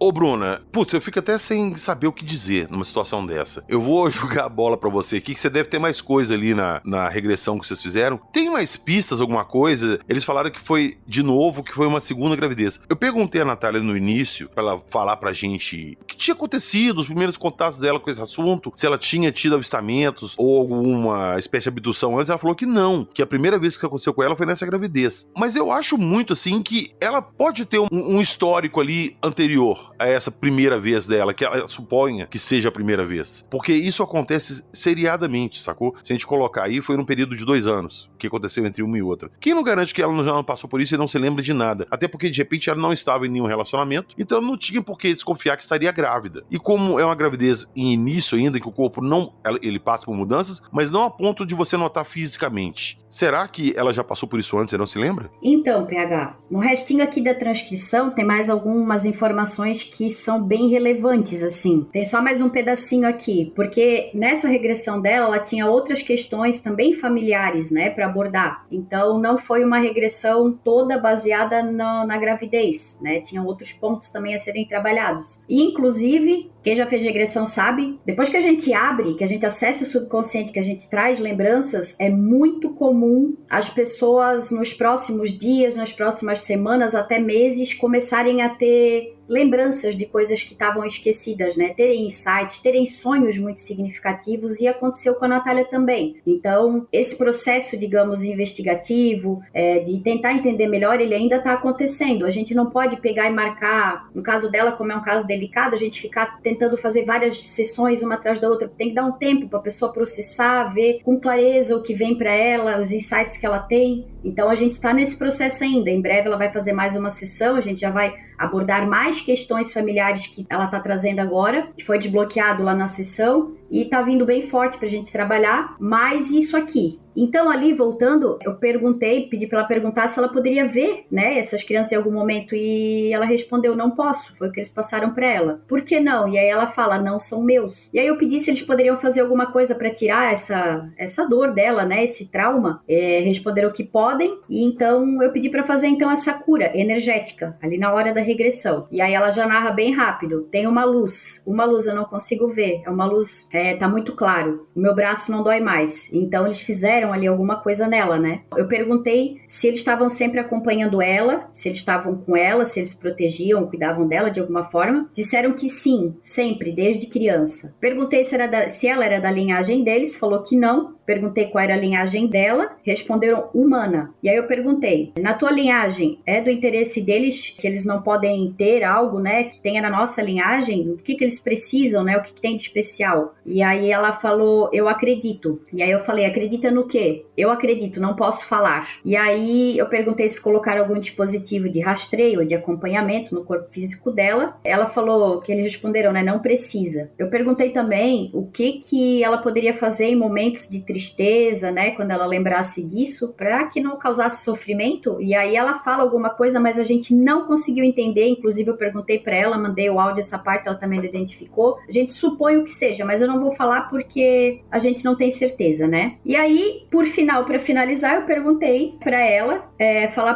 Ô, Bruna, putz, eu fico até sem saber o que dizer numa situação dessa. Eu vou jogar a bola pra você aqui, que você deve ter mais coisa ali na regressão que vocês fizeram. Tem mais pistas, alguma coisa? Eles falaram que foi, de novo, que foi uma segunda gravidez. Eu perguntei a Natália no início, pra ela falar pra gente o que tinha acontecido, os primeiros contatos dela com esse assunto, se ela tinha tido avistamentos ou alguma espécie de abdução antes. Ela falou que não, que a primeira vez que aconteceu com ela foi nessa gravidez. Mas eu acho muito, assim, que ela pode ter um histórico ali anterior a essa primeira vez dela, que ela suponha que seja a primeira vez. Porque isso acontece seriadamente, sacou? Se a gente colocar aí, foi num período de 2 anos, que aconteceu entre uma e outra. Quem não garante que ela já não passou por isso e não se lembra de nada? Até porque, de repente, ela não estava em nenhum relacionamento, então não tinha por que desconfiar que estaria grávida. E como é uma gravidez em início ainda, que o corpo não, ele passa por mudanças, mas não a ponto de você notar fisicamente. Será que ela já passou por isso antes e não se lembra? Então, PH, no restinho aqui da transcrição tem mais algumas informações que são bem relevantes, assim. Tem só mais um pedacinho aqui, porque nessa regressão dela, ela tinha outras questões também familiares, né, para abordar. Então, não foi uma regressão toda baseada na gravidez, né? Tinha outros pontos também a serem trabalhados. E, inclusive, quem já fez regressão sabe, depois que a gente abre, que a gente acessa o subconsciente, que a gente traz lembranças, é muito comum as pessoas nos próximos dias, nas próximas semanas, até meses, começarem a ter lembranças de coisas que estavam esquecidas, né? Terem insights, terem sonhos muito significativos, e aconteceu com a Natália também. Então, esse processo, digamos, investigativo, de tentar entender melhor, ele ainda está acontecendo. A gente não pode pegar e marcar, no caso dela, como é um caso delicado, a gente ficar tentando fazer várias sessões uma atrás da outra. Tem que dar um tempo para a pessoa processar, ver com clareza o que vem para ela, os insights que ela tem. Então, a gente está nesse processo ainda. Em breve ela vai fazer mais uma sessão, a gente já vai abordar mais questões familiares que ela está trazendo agora, que foi desbloqueado lá na sessão, e está vindo bem forte para a gente trabalhar, mais isso aqui. Então, ali, voltando, eu pedi para ela perguntar se ela poderia ver, né, essas crianças em algum momento, e ela respondeu: não posso, foi o que eles passaram para ela. Por que não? E aí ela fala: não são meus. E aí eu pedi se eles poderiam fazer alguma coisa para tirar essa dor dela, né, esse trauma. Responderam que podem, e então eu pedi para fazer então essa cura energética, ali na hora da regressão. E aí ela já narra bem rápido: tem uma luz eu não consigo ver, é uma luz, tá muito claro, o meu braço não dói mais. Então eles fizeram ali alguma coisa nela, né? Eu perguntei se eles estavam sempre acompanhando ela, se eles estavam com ela, se eles protegiam, cuidavam dela de alguma forma. Disseram que sim, sempre, desde criança. Perguntei se ela era da linhagem deles, falou que não. Perguntei qual era a linhagem dela, responderam humana. E aí eu perguntei, na tua linhagem, é do interesse deles que eles não podem ter algo, né, que tenha na nossa linhagem? O que eles precisam, né, o que tem de especial? E aí ela falou, eu acredito. E aí eu falei, acredita no quê? Eu acredito, não posso falar. E aí eu perguntei se colocaram algum dispositivo de rastreio, de acompanhamento no corpo físico dela. Ela falou que eles responderam, né, não precisa. Eu perguntei também o que ela poderia fazer em momentos de tristeza, né, quando ela lembrasse disso, para que não causasse sofrimento. E aí ela fala alguma coisa, mas a gente não conseguiu entender. Inclusive eu perguntei para ela, mandei o áudio, essa parte ela também identificou. A gente supõe o que seja, mas eu não vou falar porque a gente não tem certeza, né? E aí, por final, para finalizar, eu perguntei para ela,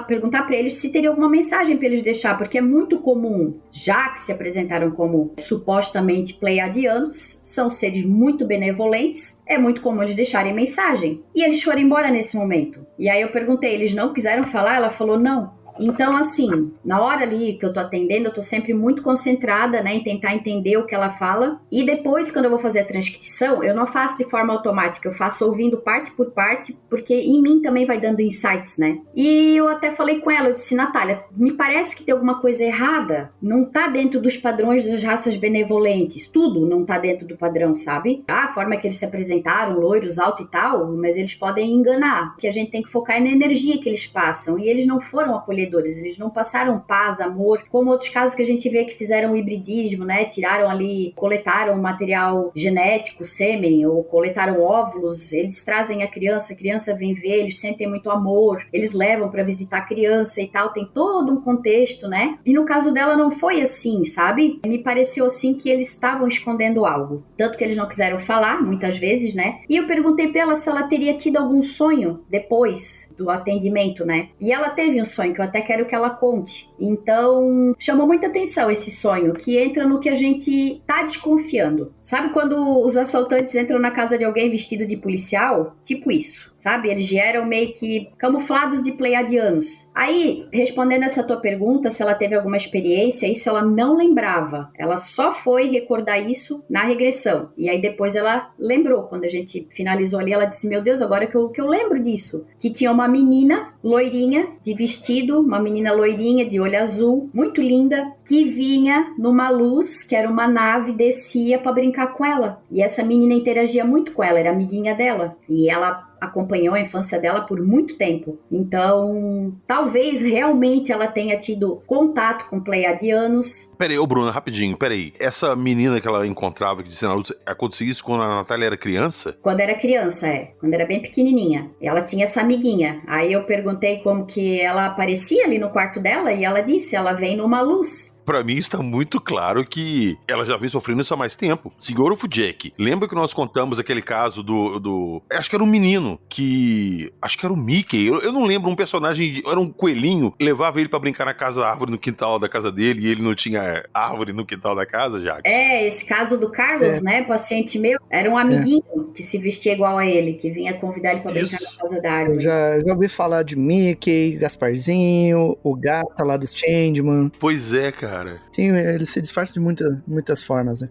perguntar para eles se teria alguma mensagem para eles deixar, porque é muito comum, já que se apresentaram como supostamente pleiadianos, são seres muito benevolentes, é muito comum eles deixarem mensagem. E eles foram embora nesse momento. E aí eu perguntei, eles não quiseram falar? Ela falou, não. Então, assim, na hora ali que eu tô atendendo, eu tô sempre muito concentrada, né, em tentar entender o que ela fala. E depois, quando eu vou fazer a transcrição, eu não faço de forma automática, eu faço ouvindo parte por parte, porque em mim também vai dando insights, né? E eu até falei com ela, eu disse, Natália, me parece que tem alguma coisa errada. Não tá dentro dos padrões das raças benevolentes. Tudo não tá dentro do padrão, sabe? A forma que eles se apresentaram, loiros, alto e tal, mas eles podem enganar. Porque a gente tem que focar na energia que eles passam. E eles não foram acolhedores. Eles não passaram paz, amor, como outros casos que a gente vê que fizeram o hibridismo, né? Tiraram ali, coletaram material genético, sêmen, ou coletaram óvulos, eles trazem a criança vem ver, eles sentem muito amor, eles levam para visitar a criança e tal, tem todo um contexto, né? E no caso dela não foi assim, sabe? Me pareceu assim que eles estavam escondendo algo, tanto que eles não quiseram falar, muitas vezes, né? E eu perguntei para ela se ela teria tido algum sonho depois do atendimento, né? E ela teve um sonho que eu até quero que ela conte. Então, chamou muita atenção esse sonho, que entra no que a gente tá desconfiando. Sabe quando os assaltantes entram na casa de alguém vestido de policial? Tipo isso. Sabe? Eles vieram meio que camuflados de pleiadianos. Aí, respondendo essa tua pergunta, se ela teve alguma experiência, isso ela não lembrava. Ela só foi recordar isso na regressão. E aí depois ela lembrou. Quando a gente finalizou ali, ela disse, meu Deus, agora que eu lembro disso. Que tinha uma menina loirinha de vestido, uma menina loirinha de olho azul, muito linda, que vinha numa luz, que era uma nave, descia para brincar com ela. E essa menina interagia muito com ela, era amiguinha dela. E ela acompanhou a infância dela por muito tempo. Então, talvez realmente ela tenha tido contato com pleiadianos. Peraí, ô Bruna, rapidinho, peraí. Essa menina que ela encontrava, que disse na luz, acontecia isso quando a Natália era criança? Quando era criança, quando era bem pequenininha. Ela tinha essa amiguinha. Aí eu perguntei como que ela aparecia ali no quarto dela e ela disse, ela vem numa luz. Pra mim está muito claro que ela já vem sofrendo isso há mais tempo. Senhor Ufudjek, lembra que nós contamos aquele caso do... Acho que era um menino que... Acho que era o Mickey. Eu não lembro, um personagem... Era um coelhinho, levava ele pra brincar na casa da árvore no quintal da casa dele e ele não tinha árvore no quintal da casa, Jackson. Esse caso do Carlos, né, paciente meu, era um amiguinho que se vestia igual a ele, que vinha convidar ele pra brincar na casa da árvore. Eu já ouvi falar de Mickey, Gasparzinho, o gato lá dos Changeman. Pois é, cara. Sim, ele se disfarça de muitas formas, né?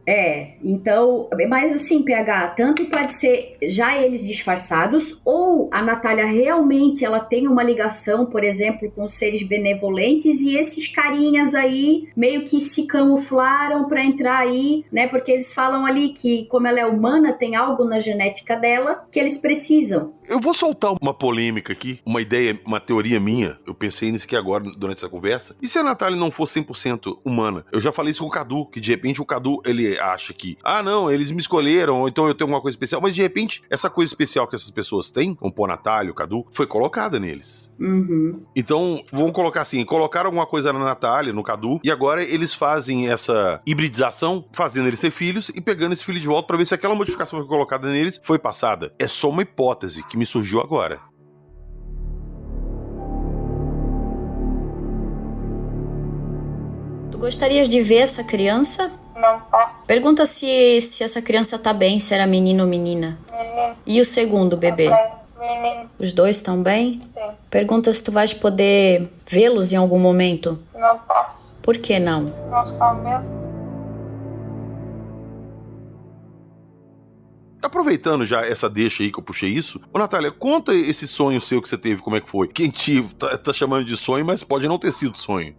Então, mas assim, PH, tanto pode ser já eles disfarçados, ou a Natália realmente ela tem uma ligação, por exemplo, com seres benevolentes, e esses carinhas aí meio que se camuflaram pra entrar aí, né? Porque eles falam ali que, como ela é humana, tem algo na genética dela que eles precisam. Eu vou soltar uma polêmica aqui, uma ideia, uma teoria minha. Eu pensei nisso aqui agora, durante essa conversa. E se a Natália não for 100% humana? Eu já falei isso com o Cadu, que de repente o Cadu, ele acha que, não, eles me escolheram, ou então eu tenho alguma coisa especial, mas de repente, essa coisa especial que essas pessoas têm, como a Natália, o Cadu, foi colocada neles. Uhum. Então, vamos colocar assim, colocaram alguma coisa na Natália, no Cadu, e agora eles fazem essa hibridização, fazendo eles ser filhos e pegando esse filho de volta pra ver se aquela modificação que foi colocada neles foi passada. É só uma hipótese que me surgiu agora. Tu gostarias de ver essa criança? Não posso. Pergunta se essa criança tá bem, se era menino ou menina. Menino. E o segundo bebê? Menino. Os dois estão bem? Sim. Pergunta se tu vais poder vê-los em algum momento. Não posso. Por que não? Nós comemos. aproveitando já essa deixa aí que eu puxei isso, ô Natália, conta esse sonho seu que você teve, como é que foi? Quem tá chamando de sonho, mas pode não ter sido sonho.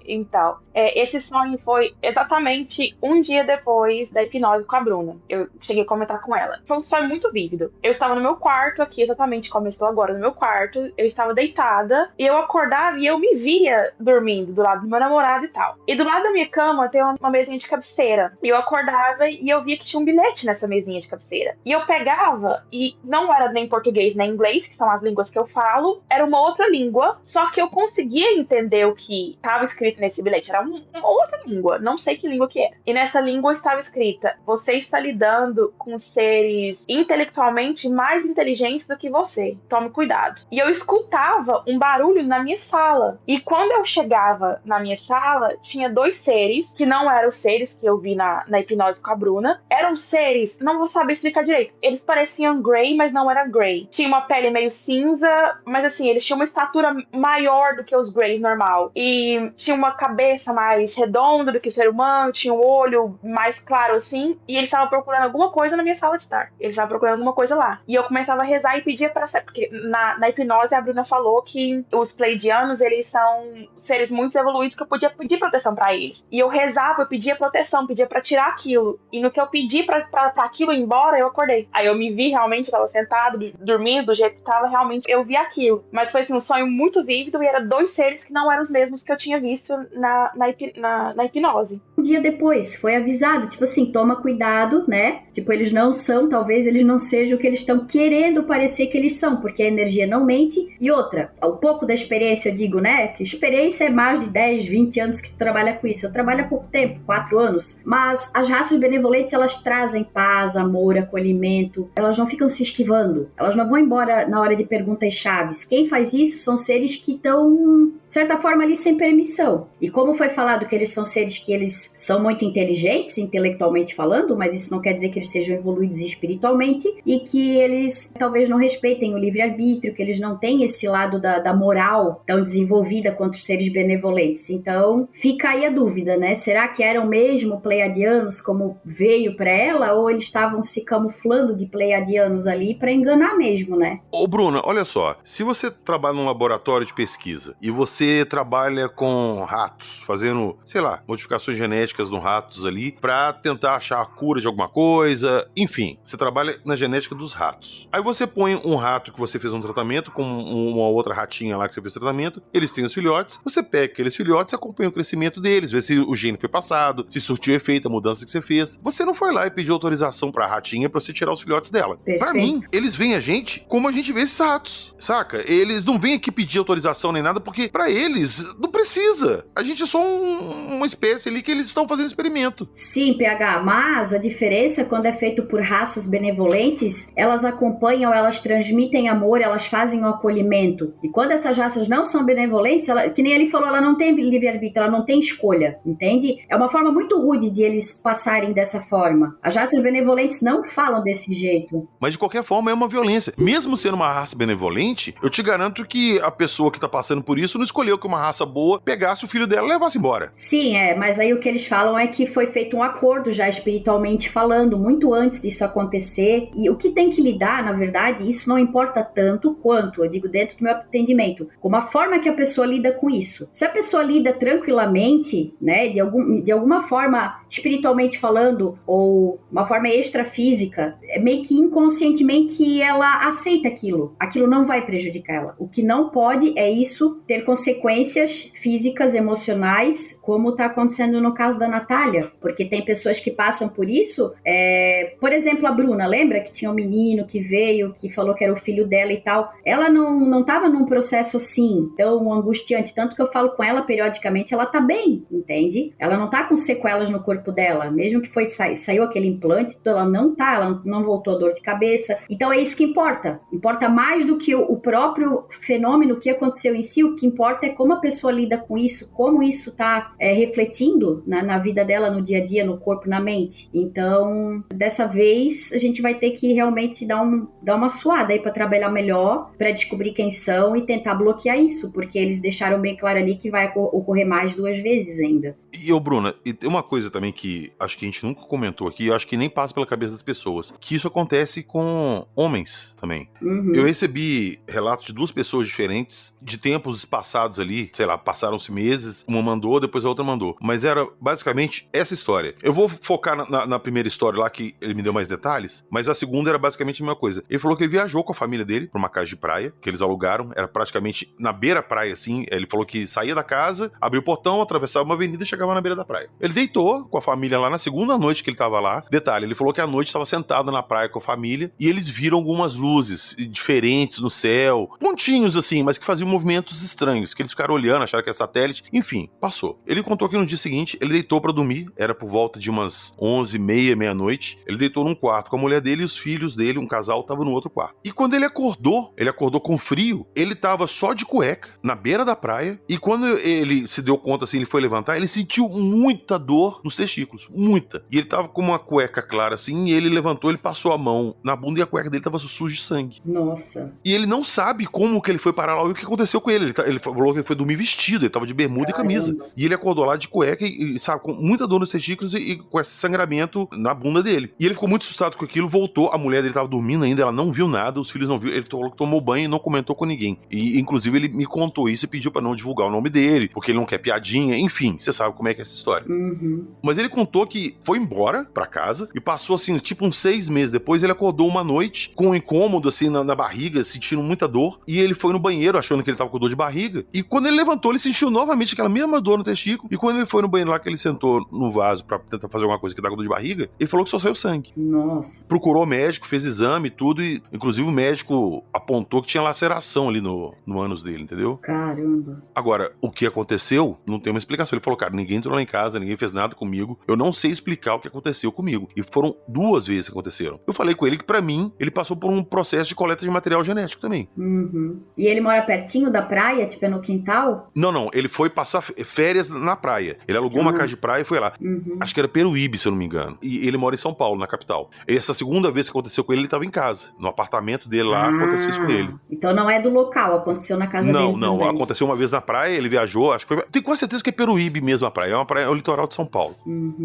Então, esse sonho foi exatamente um dia depois da hipnose com a Bruna. Eu cheguei a comentar com ela. Foi um sonho muito vívido. Eu estava no meu quarto aqui, exatamente como eu estou agora no meu quarto. Eu estava deitada e eu acordava e eu me via dormindo do lado do meu namorado e tal. E do lado da minha cama tem uma mesinha de cabeceira. E eu acordava e eu via que tinha um bilhete nessa mesinha de cabeceira. E eu pegava, e não era nem português nem inglês, que são as línguas que eu falo, era uma outra língua, só que eu conseguia entender o que estava escrito nesse bilhete. Era uma outra língua, não sei que língua que era. E nessa língua estava escrita: você está lidando com seres intelectualmente mais inteligentes do que você. Tome cuidado. E eu escutava um barulho na minha sala. E quando eu chegava na minha sala, tinha 2 seres, que não eram os seres que eu vi na hipnose com a Bruna. Eram seres, não vou saber explicar direito. Eles pareciam grey, mas não era grey. Tinha uma pele meio cinza, mas assim, eles tinham uma estatura maior do que os greys normal. E tinha uma cabeça mais redonda do que o ser humano, tinha um olho mais claro assim, e eles estavam procurando alguma coisa na minha sala de estar. Eles estavam procurando alguma coisa lá. E eu começava a rezar e pedia pra ser, porque na hipnose a Bruna falou que os pleiadianos, eles são seres muito evoluídos, que eu podia pedir proteção pra eles. E eu rezava, eu pedia proteção, pedia pra tirar aquilo. E no que eu pedi pra aquilo ir embora, eu acordei. Aí eu me vi realmente, eu tava sentado, dormindo do jeito que tava, realmente eu vi aquilo. Mas foi assim, um sonho muito vívido, e era 2 seres que não eram os mesmos que eu tinha visto na hipnose. Um dia depois, foi avisado, tipo assim, toma cuidado, né? Tipo, eles não são, talvez eles não sejam o que eles estão querendo parecer que eles são, porque a energia não mente. E outra, um pouco da experiência, eu digo, né? Que experiência é mais de 10, 20 anos que tu trabalha com isso. Eu trabalho há pouco tempo, 4 anos. Mas as raças benevolentes, elas trazem paz, amor, acolhimento. Elas não ficam se esquivando. Elas não vão embora na hora de perguntas chaves. Quem faz isso são seres que estão, de certa forma, ali sem permissão. E como foi falado que eles são seres que eles são muito inteligentes, intelectualmente falando, mas isso não quer dizer que eles sejam evoluídos espiritualmente, e que eles talvez não respeitem o livre-arbítrio, que eles não têm esse lado da moral tão desenvolvida quanto os seres benevolentes. Então, fica aí a dúvida, né? Será que eram mesmo pleiadianos como veio para ela, ou eles estavam se camuflando de pleiadianos ali para enganar mesmo, né? Ô, Bruna, olha só. Se você trabalha num laboratório de pesquisa e você trabalha com ratos, fazendo, sei lá, modificações genéticas no ratos ali pra tentar achar a cura de alguma coisa, enfim, você trabalha na genética dos ratos. Aí você põe um rato que você fez um tratamento com uma outra ratinha lá que você fez tratamento, eles têm os filhotes, você pega aqueles filhotes e acompanha o crescimento deles, vê se o gene foi passado, se surtiu efeito a mudança que você fez. Você não foi lá e pediu autorização pra ratinha pra você tirar os filhotes dela. Perfeito. Pra mim, eles veem a gente como a gente vê esses ratos, saca? Eles não vêm aqui pedir autorização nem nada, porque pra eles não precisa. A gente é só uma espécie ali que eles estão fazendo experimento. Sim, PH, mas a diferença quando é feito por raças benevolentes, elas acompanham, elas transmitem amor, elas fazem o acolhimento. E quando essas raças não são benevolentes, que nem ele falou, ela não tem livre-arbítrio, ela não tem escolha, entende? É uma forma muito rude de eles passarem dessa forma. As raças benevolentes não falam desse jeito. Mas de qualquer forma é uma violência. Mesmo sendo uma raça benevolente, eu te garanto que a pessoa que tá passando por isso não escolheu que uma raça boa pegasse o filho dela e levasse embora. Sim, mas aí o que eles falam é que foi feito um acordo já espiritualmente falando, muito antes disso acontecer. E o que tem que lidar, na verdade, isso não importa tanto quanto, eu digo dentro do meu entendimento, como a forma que a pessoa lida com isso. Se a pessoa lida tranquilamente, né, de alguma forma espiritualmente falando, ou uma forma extrafísica, meio que inconscientemente ela aceita aquilo. Aquilo não vai prejudicar ela. O que não pode é isso ter consequências físicas, emocionais, como está acontecendo no caso da Natália. Porque tem pessoas que passam por isso. Por exemplo, a Bruna, lembra que tinha um menino que veio, que falou que era o filho dela e tal? Ela não estava num processo assim, tão angustiante. Tanto que eu falo com ela periodicamente, ela tá bem, entende? Ela não tá com sequelas no corpo dela. Mesmo que saiu aquele implante, ela não tá, ela não voltou a dor de cabeça. Então é isso que importa. Importa mais do que o próprio fenômeno que aconteceu em si. O que importa é como a pessoa lida com isso, como isso tá refletindo na vida dela, no dia a dia, no corpo, na mente. Então, dessa vez, a gente vai ter que realmente dar uma suada aí pra trabalhar melhor, pra descobrir quem são e tentar bloquear isso, porque eles deixaram bem claro ali que vai ocorrer mais 2 vezes ainda. E, Bruna, e tem uma coisa também também que acho que a gente nunca comentou aqui, eu acho que nem passa pela cabeça das pessoas, que isso acontece com homens também. Eu recebi relatos de 2 pessoas diferentes, de tempos passados ali, sei lá, passaram-se meses, uma mandou, depois a outra mandou. Mas era basicamente essa história. Eu vou focar na primeira história lá, que ele me deu mais detalhes, mas a segunda era basicamente a mesma coisa. Ele falou que ele viajou com a família dele pra uma casa de praia, que eles alugaram, era praticamente na beira-praia, assim. Ele falou que saía da casa, abria o portão, atravessava uma avenida e chegava na beira da praia. Ele deitou com a família lá na segunda noite que ele tava lá. Detalhe, ele falou que à noite estava sentado na praia com a família e eles viram algumas luzes diferentes no céu, pontinhos assim, mas que faziam movimentos estranhos, que eles ficaram olhando, acharam que era satélite. Enfim, passou. Ele contou que no dia seguinte ele deitou pra dormir, era por volta de umas 11h30, meia-noite. Ele deitou num quarto com a mulher dele e os filhos dele, um casal, tava no outro quarto. E quando ele acordou com frio, ele tava só de cueca, na beira da praia, e quando ele se deu conta, assim, ele foi levantar, ele sentiu muita dor nos testículos, muita. E ele tava com uma cueca clara, assim, e ele levantou, ele passou a mão na bunda e a cueca dele tava suja de sangue. Nossa. E ele não sabe como que ele foi parar lá e o que aconteceu com ele. Ele falou que ele foi dormir vestido, ele tava de bermuda e camisa. E ele acordou lá de cueca e sabe, com muita dor nos testículos e com esse sangramento na bunda dele. E ele ficou muito assustado com aquilo, voltou, a mulher dele tava dormindo ainda, ela não viu nada, os filhos não viram, ele tomou banho e não comentou com ninguém. E, inclusive, ele me contou isso e pediu pra não divulgar o nome dele, porque ele não quer piadinha, enfim, você sabe como é que é essa história. Mas ele contou que foi embora pra casa e passou, assim, tipo uns 6 meses depois, ele acordou uma noite com um incômodo, assim, na barriga, sentindo muita dor, e ele foi no banheiro achando que ele tava com dor de barriga, e quando ele levantou, ele sentiu novamente aquela mesma dor no testículo, e quando ele foi no banheiro lá, que ele sentou no vaso pra tentar fazer alguma coisa que tava com dor de barriga, ele falou que só saiu sangue. Nossa. Procurou o médico, fez exame e tudo, e inclusive o médico apontou que tinha laceração ali no ânus dele, entendeu? Caramba. Agora, o que aconteceu, não tem uma explicação. Ele falou, cara, ninguém entrou lá em casa, ninguém fez nada comigo, eu não sei explicar o que aconteceu comigo. E foram 2 vezes que aconteceram. Eu falei com ele que, pra mim, ele passou por um processo de coleta de material genético também. E ele mora pertinho da praia, tipo, é no quintal? Não, ele foi passar férias na praia. Ele alugou uma casa de praia e foi lá. Acho que era Peruíbe, se eu não me engano. E ele mora em São Paulo, na capital. E essa segunda vez que aconteceu com ele, ele tava em casa. No apartamento dele lá, aconteceu isso com ele. Então não é do local, aconteceu na casa dele Não, também. aconteceu uma vez na praia, ele viajou, acho que foi... Tenho quase certeza que é Peruíbe mesmo a praia, é o litoral de São Paulo.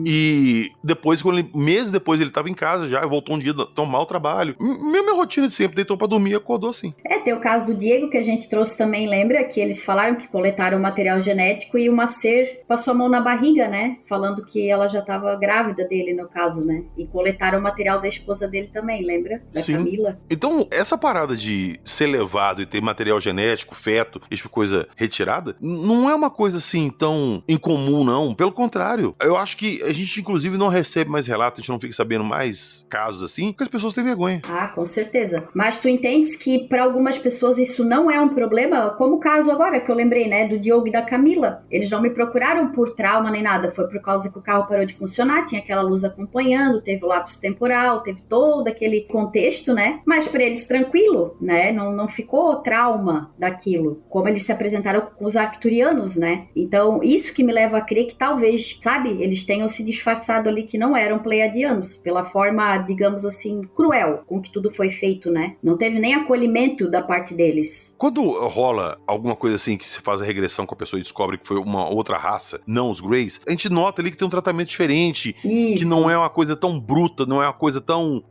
E depois, meses depois, ele tava em casa já, voltou um dia tomar o trabalho. Mesma rotina de sempre, deitou pra dormir e acordou assim. Tem o caso do Diego, que a gente trouxe também, lembra? Que eles falaram que coletaram material genético e uma ser passou a mão na barriga, né? Falando que ela já tava grávida dele, no caso, né? E coletaram o material da esposa dele também, lembra? Da Camila. Então, essa parada de ser levado e ter material genético, feto, esse tipo de coisa retirada, não é uma coisa assim tão incomum, não. Pelo contrário, eu acho que a gente, inclusive, não recebe mais relatos, a gente não fica sabendo mais casos assim, porque as pessoas têm vergonha. Ah, com certeza. Mas tu entendes que para algumas pessoas isso não é um problema, como o caso agora que eu lembrei, né, do Diogo e da Camila. Eles não me procuraram por trauma nem nada, foi por causa que o carro parou de funcionar, tinha aquela luz acompanhando, teve o lapso temporal, teve todo aquele contexto, né? Mas para eles tranquilo, né? Não ficou trauma daquilo, como eles se apresentaram com os arcturianos, né? Então, isso que me leva a crer que talvez, sabe, eles tenham se disfarçado ali que não eram pleiadianos, pela forma, digamos assim, cruel com que tudo foi feito, né? Não teve nem acolhimento da parte deles. Quando rola alguma coisa assim que se faz a regressão com a pessoa e descobre que foi uma outra raça, não os Greys, a gente nota ali que tem um tratamento diferente, Isso. que não é uma coisa tão bruta, não é uma coisa tão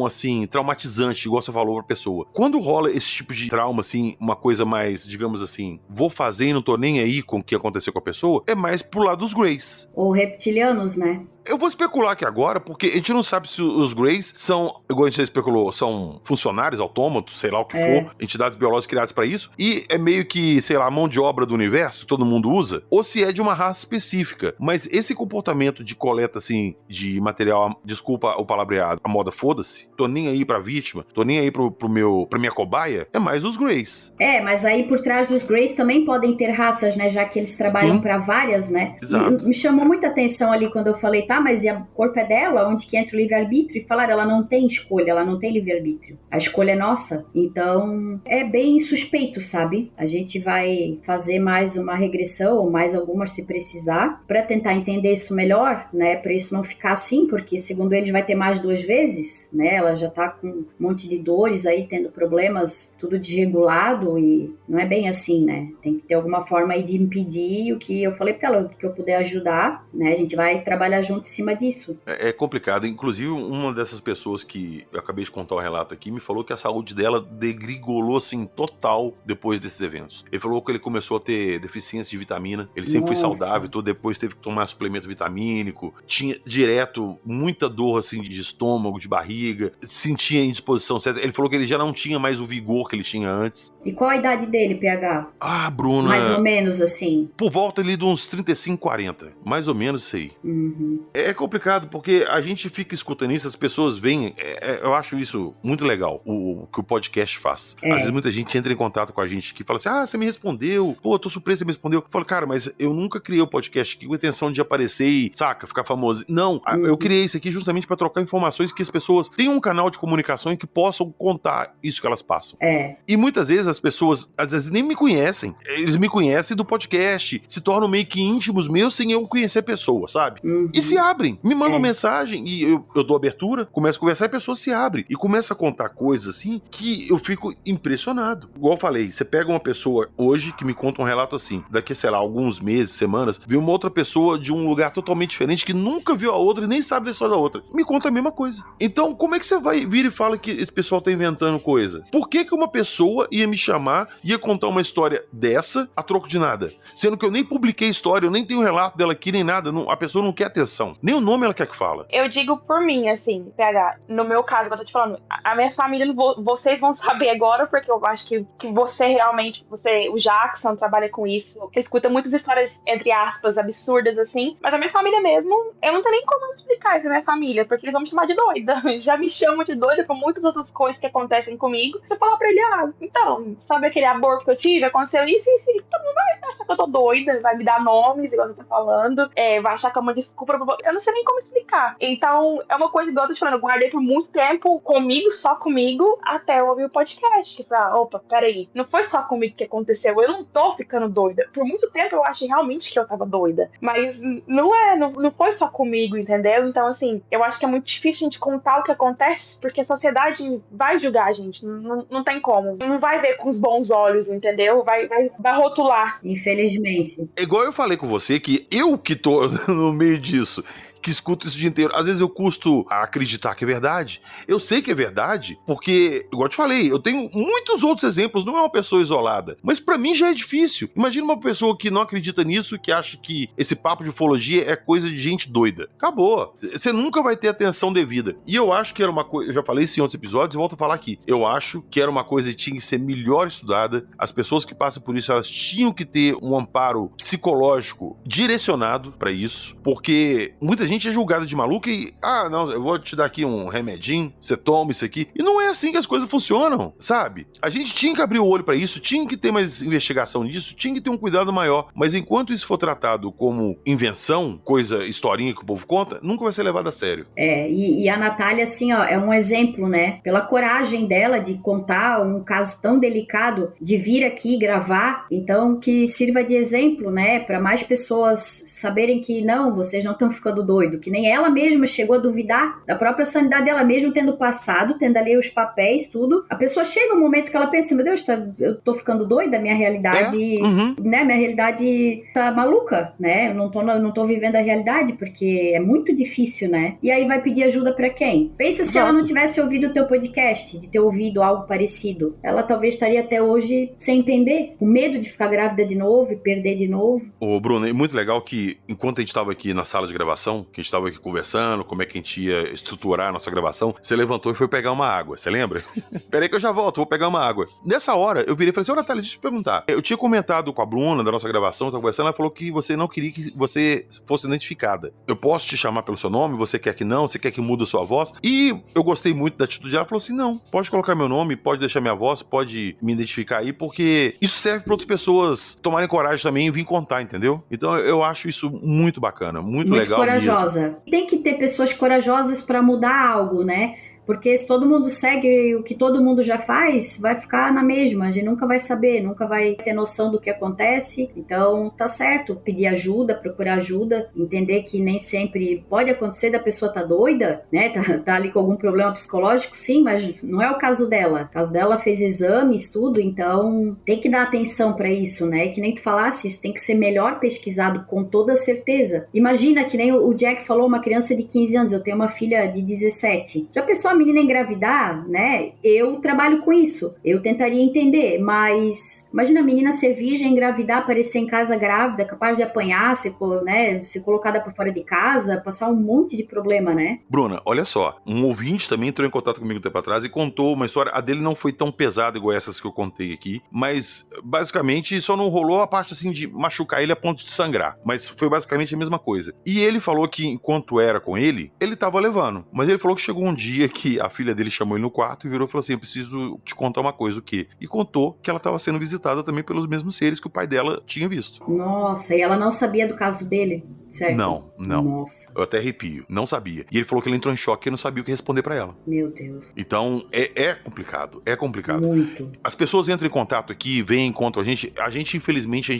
assim, traumatizante, igual você falou pra pessoa. Quando rola esse tipo de trauma, assim, uma coisa mais, digamos assim, vou fazer e não tô nem aí com o que aconteceu com a pessoa, é mais pro lado dos Greys. Ou reptilianos, né? Eu vou especular aqui agora, porque a gente não sabe se os Greys são, igual a gente já especulou, são funcionários, autômatos, sei lá o que for, entidades biológicas criadas pra isso, e é meio que, sei lá, a mão de obra do universo, que todo mundo usa, ou se é de uma raça específica. Mas esse comportamento de coleta, assim, de material, desculpa o palavreado, a moda foda-se, tô nem aí pra vítima, tô nem aí pra minha cobaia, é mais os Greys. Mas aí por trás dos Greys também podem ter raças, né, já que eles trabalham pra várias, né? Exato. E me chamou muita atenção ali quando eu falei, mas e o corpo é dela? Onde que entra o livre-arbítrio? E falaram, ela não tem escolha, ela não tem livre-arbítrio. A escolha é nossa. Então, é bem suspeito, sabe? A gente vai fazer mais uma regressão, ou mais algumas se precisar, para tentar entender isso melhor, né? Para isso não ficar assim, porque segundo eles vai ter mais 2 vezes, né? Ela já tá com um monte de dores aí, tendo problemas, tudo desregulado, e não é bem assim, né? Tem que ter alguma forma aí de impedir o que eu falei pra ela, o que eu puder ajudar, né? A gente vai trabalhar junto em cima disso. É complicado. Inclusive, uma dessas pessoas que eu acabei de contar o relato aqui me falou que a saúde dela degringolou, assim, total depois desses eventos. Ele falou que ele começou a ter deficiência de vitamina. Ele sempre foi saudável, depois teve que tomar suplemento vitamínico. Tinha direto muita dor, assim, de estômago, de barriga. Sentia indisposição certa. Ele falou que ele já não tinha mais o vigor que ele tinha antes. E qual a idade dele, PH? Ah, Bruna... Mais ou menos, assim. Por volta ali de uns 35, 40. Mais ou menos isso aí. Uhum. É complicado, porque a gente fica escutando isso, as pessoas veem... eu acho isso muito legal, o que o podcast faz. Às vezes muita gente entra em contato com a gente que fala assim, você me respondeu, pô, tô surpreso que você me respondeu. Eu falo, cara, mas eu nunca criei o podcast aqui com a intenção de aparecer e, saca, ficar famoso. Não, eu criei isso aqui justamente pra trocar informações que as pessoas tenham um canal de comunicação e que possam contar isso que elas passam. E muitas vezes as pessoas, às vezes, nem me conhecem. Eles me conhecem do podcast, se tornam meio que íntimos meus sem eu conhecer a pessoa, sabe? E se abrem, me mandam mensagem e eu dou abertura, começo a conversar e a pessoa se abre. E começa a contar coisas assim que eu fico impressionado. Igual eu falei, você pega uma pessoa hoje que me conta um relato assim, daqui, sei lá, alguns meses, semanas, viu uma outra pessoa de um lugar totalmente diferente que nunca viu a outra e nem sabe da história da outra. Me conta a mesma coisa. Então, como é que você vai vir e fala que esse pessoal tá inventando coisa? Por que uma pessoa ia me chamar, ia contar uma história dessa a troco de nada? Sendo que eu nem publiquei a história, eu nem tenho relato dela aqui, nem nada. A pessoa não quer atenção. Nem o nome ela quer que fala. Eu digo por mim, assim, PH, no meu caso, que eu tô te falando, a minha família, vocês vão saber agora, porque eu acho que você realmente, o Jackson trabalha com isso, escuta muitas histórias, entre aspas, absurdas, assim, mas a minha família mesmo, eu não tenho nem como explicar isso na minha família, porque eles vão me chamar de doida. Já me chamam de doida por muitas outras coisas que acontecem comigo. Você fala pra ele, então, sabe aquele aborto que eu tive? Aconteceu isso, todo mundo vai achar que eu tô doida, vai me dar nomes, igual você tá falando, vai achar que é uma desculpa. Eu não sei nem como explicar. Então, é uma coisa, igual eu tô te falando, eu guardei por muito tempo comigo, só comigo, até eu ouvir o podcast. Que opa, peraí, não foi só comigo que aconteceu, eu não tô ficando doida. Por muito tempo eu achei realmente que eu tava doida. Mas não foi só comigo, entendeu? Então, assim, eu acho que é muito difícil a gente contar o que acontece, porque a sociedade vai julgar a gente. Não tem como. Não vai ver com os bons olhos, entendeu? Vai rotular. Infelizmente. Igual eu falei com você, que eu que tô no meio disso, que escuto isso o dia inteiro. Às vezes eu custo acreditar que é verdade. Eu sei que é verdade, porque, igual eu te falei, eu tenho muitos outros exemplos, não é uma pessoa isolada. Mas pra mim já é difícil. Imagina uma pessoa que não acredita nisso, que acha que esse papo de ufologia é coisa de gente doida. Acabou. Você nunca vai ter atenção devida. E eu acho que era uma coisa, eu já falei isso em outros episódios e volto a falar aqui. Eu acho que era uma coisa que tinha que ser melhor estudada. As pessoas que passam por isso, elas tinham que ter um amparo psicológico direcionado pra isso, porque muita gente é julgada de maluca e, não, eu vou te dar aqui um remedinho, você toma isso aqui. E não é assim que as coisas funcionam, sabe? A gente tinha que abrir o olho pra isso, tinha que ter mais investigação disso, tinha que ter um cuidado maior. Mas enquanto isso for tratado como invenção, coisa, historinha que o povo conta, nunca vai ser levado a sério. E a Natália, assim, é um exemplo, né? Pela coragem dela de contar um caso tão delicado, de vir aqui gravar, então que sirva de exemplo, né? Pra mais pessoas saberem que não, vocês não estão ficando doidos, que nem ela mesma chegou a duvidar da própria sanidade dela mesma, tendo passado, tendo ali os papéis, tudo. A pessoa chega um momento que ela pensa, meu Deus, eu tô ficando doida, minha realidade, né, minha realidade tá maluca, né, eu não tô vivendo a realidade, porque é muito difícil, né, e aí vai pedir ajuda pra quem? Pensa se ela não tivesse ouvido o teu podcast, de ter ouvido algo parecido, ela talvez estaria até hoje sem entender, com medo de ficar grávida de novo e perder de novo. Ô Bruno, é muito legal que enquanto a gente tava aqui na sala de gravação, que a gente tava aqui conversando, como é que a gente ia estruturar a nossa gravação, você levantou e foi pegar uma água, você lembra? Peraí que eu já volto, vou pegar uma água. Nessa hora, eu virei e falei assim, Natália, deixa eu te perguntar. Eu tinha comentado com a Bruna da nossa gravação, tava conversando, ela falou que você não queria que você fosse identificada. Eu posso te chamar pelo seu nome? Você quer que não? Você quer que mude a sua voz? E eu gostei muito da atitude dela, ela falou assim, não, pode colocar meu nome, pode deixar minha voz, pode me identificar aí, porque isso serve para outras pessoas tomarem coragem também e vir contar, entendeu? Então eu acho isso muito bacana, muito legal corajosa. mesmo. Tem que ter pessoas corajosas para mudar algo, né? Porque se todo mundo segue o que todo mundo já faz, vai ficar na mesma. A gente nunca vai saber, nunca vai ter noção do que acontece. Então, tá certo. Pedir ajuda, procurar ajuda, entender que nem sempre pode acontecer da pessoa tá doida, né? Tá ali com algum problema psicológico, sim, mas não é o caso dela. O caso dela fez exames, tudo, então tem que dar atenção pra isso, né? Que nem tu falasse, isso tem que ser melhor pesquisado com toda certeza. Imagina que nem o Jack falou, uma criança de 15 anos, eu tenho uma filha de 17. Já pensou a menina engravidar, né? Eu trabalho com isso, eu tentaria entender, mas imagina a menina ser virgem, engravidar, aparecer em casa grávida, capaz de apanhar, ser colocada pra fora de casa, passar um monte de problema, né? Bruna, olha só, um ouvinte também entrou em contato comigo um tempo atrás e contou uma história, a dele não foi tão pesada igual essas que eu contei aqui, mas basicamente só não rolou a parte assim de machucar ele a ponto de sangrar, mas foi basicamente a mesma coisa. E ele falou que enquanto era com ele tava levando, mas ele falou que chegou um dia que a filha dele chamou ele no quarto e virou e falou assim, eu preciso te contar uma coisa, o quê? E contou que ela tava sendo visitada também pelos mesmos seres que o pai dela tinha visto. Nossa, e ela não sabia do caso dele? Certo? Não. Nossa. Eu até arrepio. Não sabia. E ele falou que ele entrou em choque e não sabia o que responder pra ela. Meu Deus. Então, é complicado. É complicado. Muito. As pessoas entram em contato aqui, vêm, encontram a gente. A gente, infelizmente, a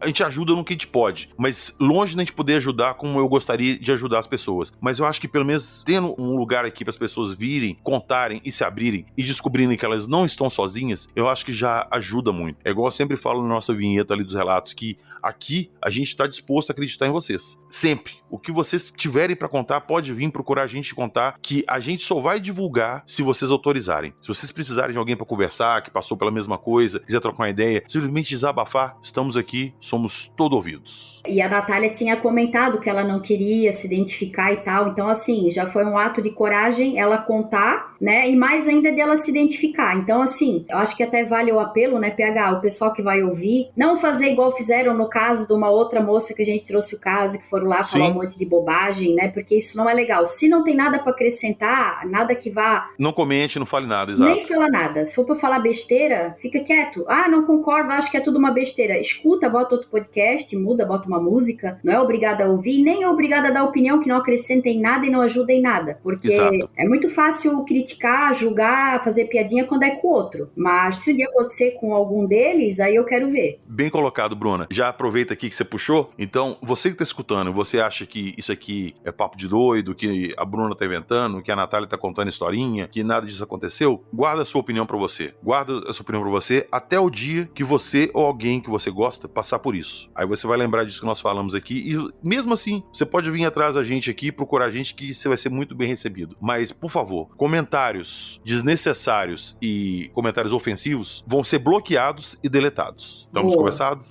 gente ajuda no que a gente pode. Mas longe de a gente poder ajudar como eu gostaria de ajudar as pessoas. Mas eu acho que pelo menos tendo um lugar aqui para as pessoas virem, contarem e se abrirem e descobrirem que elas não estão sozinhas, eu acho que já ajuda muito. É igual eu sempre falo na nossa vinheta ali dos relatos, que aqui a gente está disposto a acreditar em vocês. Sempre. O que vocês tiverem para contar, pode vir procurar a gente contar, que a gente só vai divulgar se vocês autorizarem. Se vocês precisarem de alguém para conversar, que passou pela mesma coisa, quiser trocar uma ideia, simplesmente desabafar, estamos aqui, somos todo ouvidos. E a Natália tinha comentado que ela não queria se identificar e tal, então assim, já foi um ato de coragem ela contar, né, e mais ainda dela se identificar. Então assim, eu acho que até vale o apelo, né, PH, o pessoal que vai ouvir, não fazer igual fizeram no caso de uma outra moça que a gente trouxe o caso, que foram lá falar um monte de bobagem, né, porque isso não é legal. Se não tem nada para acrescentar, nada que vá... Não comente, não fale nada, exato. Nem fala nada. Se for para falar besteira, fica quieto. Ah, não concordo, acho que é tudo uma besteira. Escuta, bota outro podcast, muda, bota uma música. Não é obrigada a ouvir, nem é obrigada a dar opinião que não acrescenta em nada e não ajuda em nada. Porque exato. É muito fácil criticar, julgar, fazer piadinha quando é com o outro. Mas se o dia acontecer com algum deles, aí eu quero ver. Bem colocado, Bruna. Já aproveita aqui que você puxou. Então, você que tá escutando, você acha que isso aqui é papo de doido, que a Bruna tá inventando, que a Natália tá contando historinha, que nada disso aconteceu? Guarda a sua opinião pra você. Guarda a sua opinião pra você até o dia que você ou alguém que você gosta passar por isso. Aí você vai lembrar disso que nós falamos aqui e mesmo assim, você pode vir atrás da gente aqui, procurar a gente, que você vai ser muito bem recebido. Mas, por favor, comentários desnecessários e comentários ofensivos vão ser bloqueados e deletados. Estamos conversados?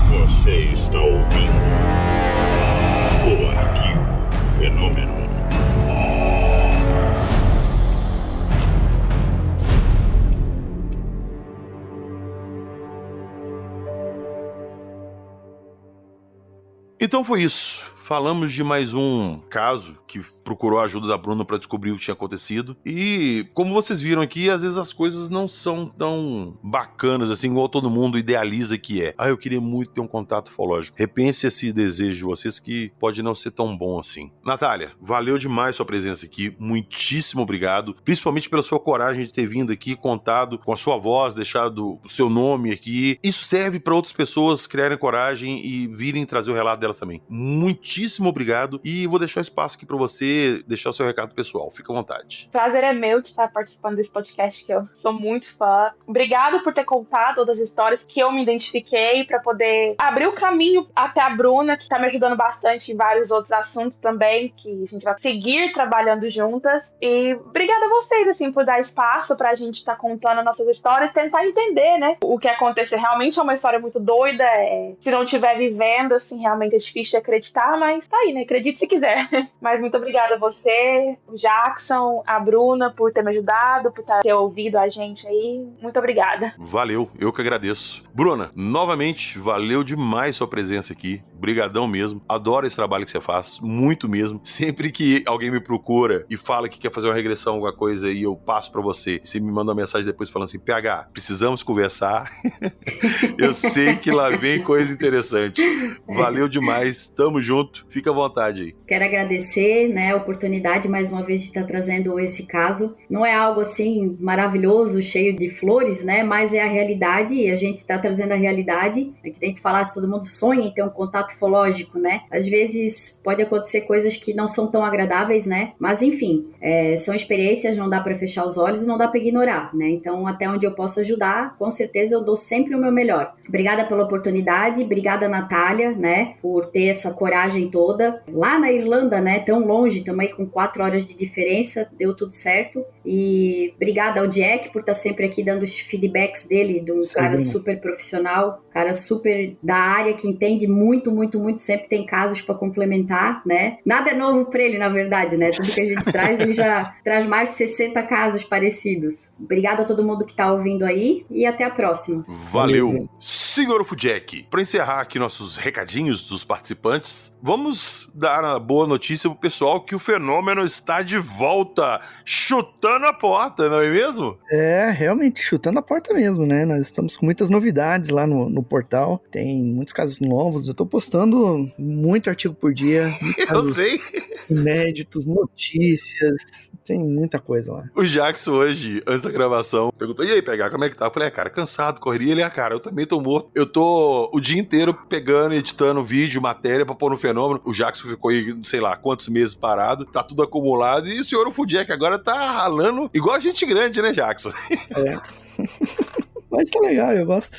Você está ouvindo o Arquivo Fenômeno. Então foi isso. Falamos de mais um caso que procurou a ajuda da Bruna para descobrir o que tinha acontecido. E, como vocês viram aqui, às vezes as coisas não são tão bacanas assim, igual todo mundo idealiza que é. Ah, eu queria muito ter um contato ufológico. Repense esse desejo de vocês, que pode não ser tão bom assim. Natália, valeu demais sua presença aqui. Muitíssimo obrigado. Principalmente pela sua coragem de ter vindo aqui, contado com a sua voz, deixado o seu nome aqui. Isso serve para outras pessoas criarem coragem e virem trazer o relato delas também. Muitíssimo obrigado, e vou deixar espaço aqui para você deixar o seu recado pessoal. Fica à vontade. Prazer é meu de estar participando desse podcast, que eu sou muito fã. Obrigado por ter contado todas as histórias que eu me identifiquei, para poder abrir o caminho até a Bruna, que está me ajudando bastante em vários outros assuntos também, que a gente vai seguir trabalhando juntas. E obrigada a vocês, assim, por dar espaço pra gente estar contando nossas histórias, tentar entender, né, o que aconteceu. Realmente é uma história muito doida, se não estiver vivendo, assim, realmente é difícil de acreditar, mas mas tá aí, né? Acredite se quiser. Mas muito obrigada a você, o Jackson, a Bruna, por ter me ajudado, por ter ouvido a gente aí. Muito obrigada. Valeu, eu que agradeço. Bruna, novamente, valeu demais sua presença aqui. Brigadão mesmo. Adoro esse trabalho que você faz, muito mesmo. Sempre que alguém me procura e fala que quer fazer uma regressão, alguma coisa, e eu passo pra você, você me manda uma mensagem depois falando assim, PH, precisamos conversar. Eu sei que lá vem coisa interessante. Valeu demais, tamo junto, fica à vontade aí. Quero agradecer, né, a oportunidade mais uma vez de estar trazendo esse caso. Não é algo assim maravilhoso, cheio de flores, né, mas é a realidade e a gente está trazendo a realidade. É que a gente falasse, todo mundo sonha em ter um contato ufológico, né? Às vezes pode acontecer coisas que não são tão agradáveis, né? Mas enfim, são experiências, não dá para fechar os olhos e não dá para ignorar, né? Então, até onde eu posso ajudar, com certeza eu dou sempre o meu melhor. Obrigada pela oportunidade, obrigada, Natália, né, por ter essa coragem toda. Lá na Irlanda, né, tão longe, também com 4 horas de diferença, deu tudo certo. E obrigada ao Jack por estar sempre aqui dando os feedbacks dele, de um cara super profissional, cara super da área, que entende muito, muito, muito, sempre tem casos para complementar, né? Nada é novo para ele, na verdade, né? Tudo que a gente traz, ele já traz mais de 60 casos parecidos. Obrigada a todo mundo que tá ouvindo aí e até a próxima. Valeu. Senhor Fujack, para encerrar aqui nossos recadinhos dos participantes, vamos dar a boa notícia pro pessoal que o fenômeno está de volta, chutando a porta, não é mesmo? É, realmente, chutando a porta mesmo, né? Nós estamos com muitas novidades lá no portal, tem muitos casos novos, eu tô postando muito artigo por dia. Eu sei. Inéditos, notícias, tem muita coisa lá. O Jackson hoje, antes da gravação, perguntou, e aí, PH, como é que tá? Eu falei, cara, cansado, correria. Ele, cara, eu também tô morto. Eu tô o dia inteiro pegando e editando vídeo, matéria pra pôr no fenômeno. O Jackson ficou aí, sei lá, quantos meses parado, tá tudo acumulado. E o senhor Fujack agora tá ralando igual a gente grande, né, Jackson? É. Mas tá legal, eu gosto.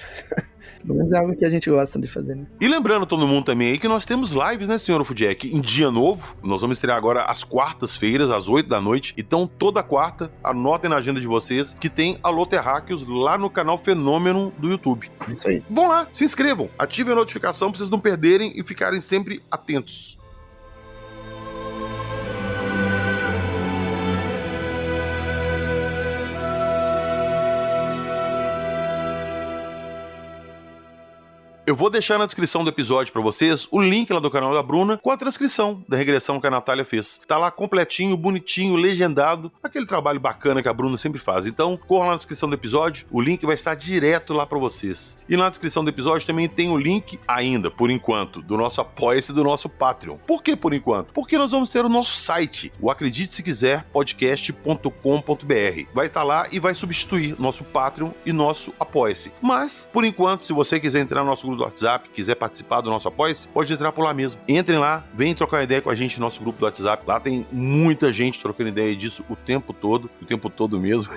Mas é algo que a gente gosta de fazer, né? E lembrando todo mundo também aí que nós temos lives, né, senhor Fujack? Em dia novo, nós vamos estrear agora às quartas-feiras, às 8 da noite. Então, toda quarta, anotem na agenda de vocês que tem Alô Terráqueos lá no canal Fenômeno do YouTube. Isso aí. Vão lá, se inscrevam, ativem a notificação pra vocês não perderem e ficarem sempre atentos. Eu vou deixar na descrição do episódio pra vocês o link lá do canal da Bruna com a transcrição da regressão que a Natália fez. Tá lá completinho, bonitinho, legendado, aquele trabalho bacana que a Bruna sempre faz. Então, corra lá na descrição do episódio, o link vai estar direto lá pra vocês. E na descrição do episódio também tem o link ainda, por enquanto, do nosso Apoia-se e do nosso Patreon. Por que por enquanto? Porque nós vamos ter o nosso site, o Acredite Se Quiser podcast.com.br. Vai estar lá e vai substituir nosso Patreon e nosso Apoia-se. Mas, por enquanto, se você quiser entrar no nosso grupo do WhatsApp, quiser participar do nosso Apoia-se, pode entrar por lá mesmo. Entrem lá, venham trocar uma ideia com a gente no nosso grupo do WhatsApp. Lá tem muita gente trocando ideia disso o tempo todo mesmo.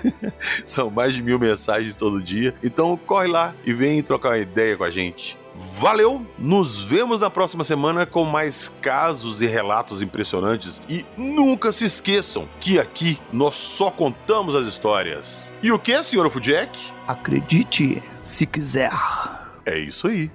São mais de 1000 mensagens todo dia. Então corre lá e vem trocar uma ideia com a gente. Valeu! Nos vemos na próxima semana com mais casos e relatos impressionantes. E nunca se esqueçam que aqui nós só contamos as histórias. E o que, senhor Fujack? Acredite se quiser. É isso aí.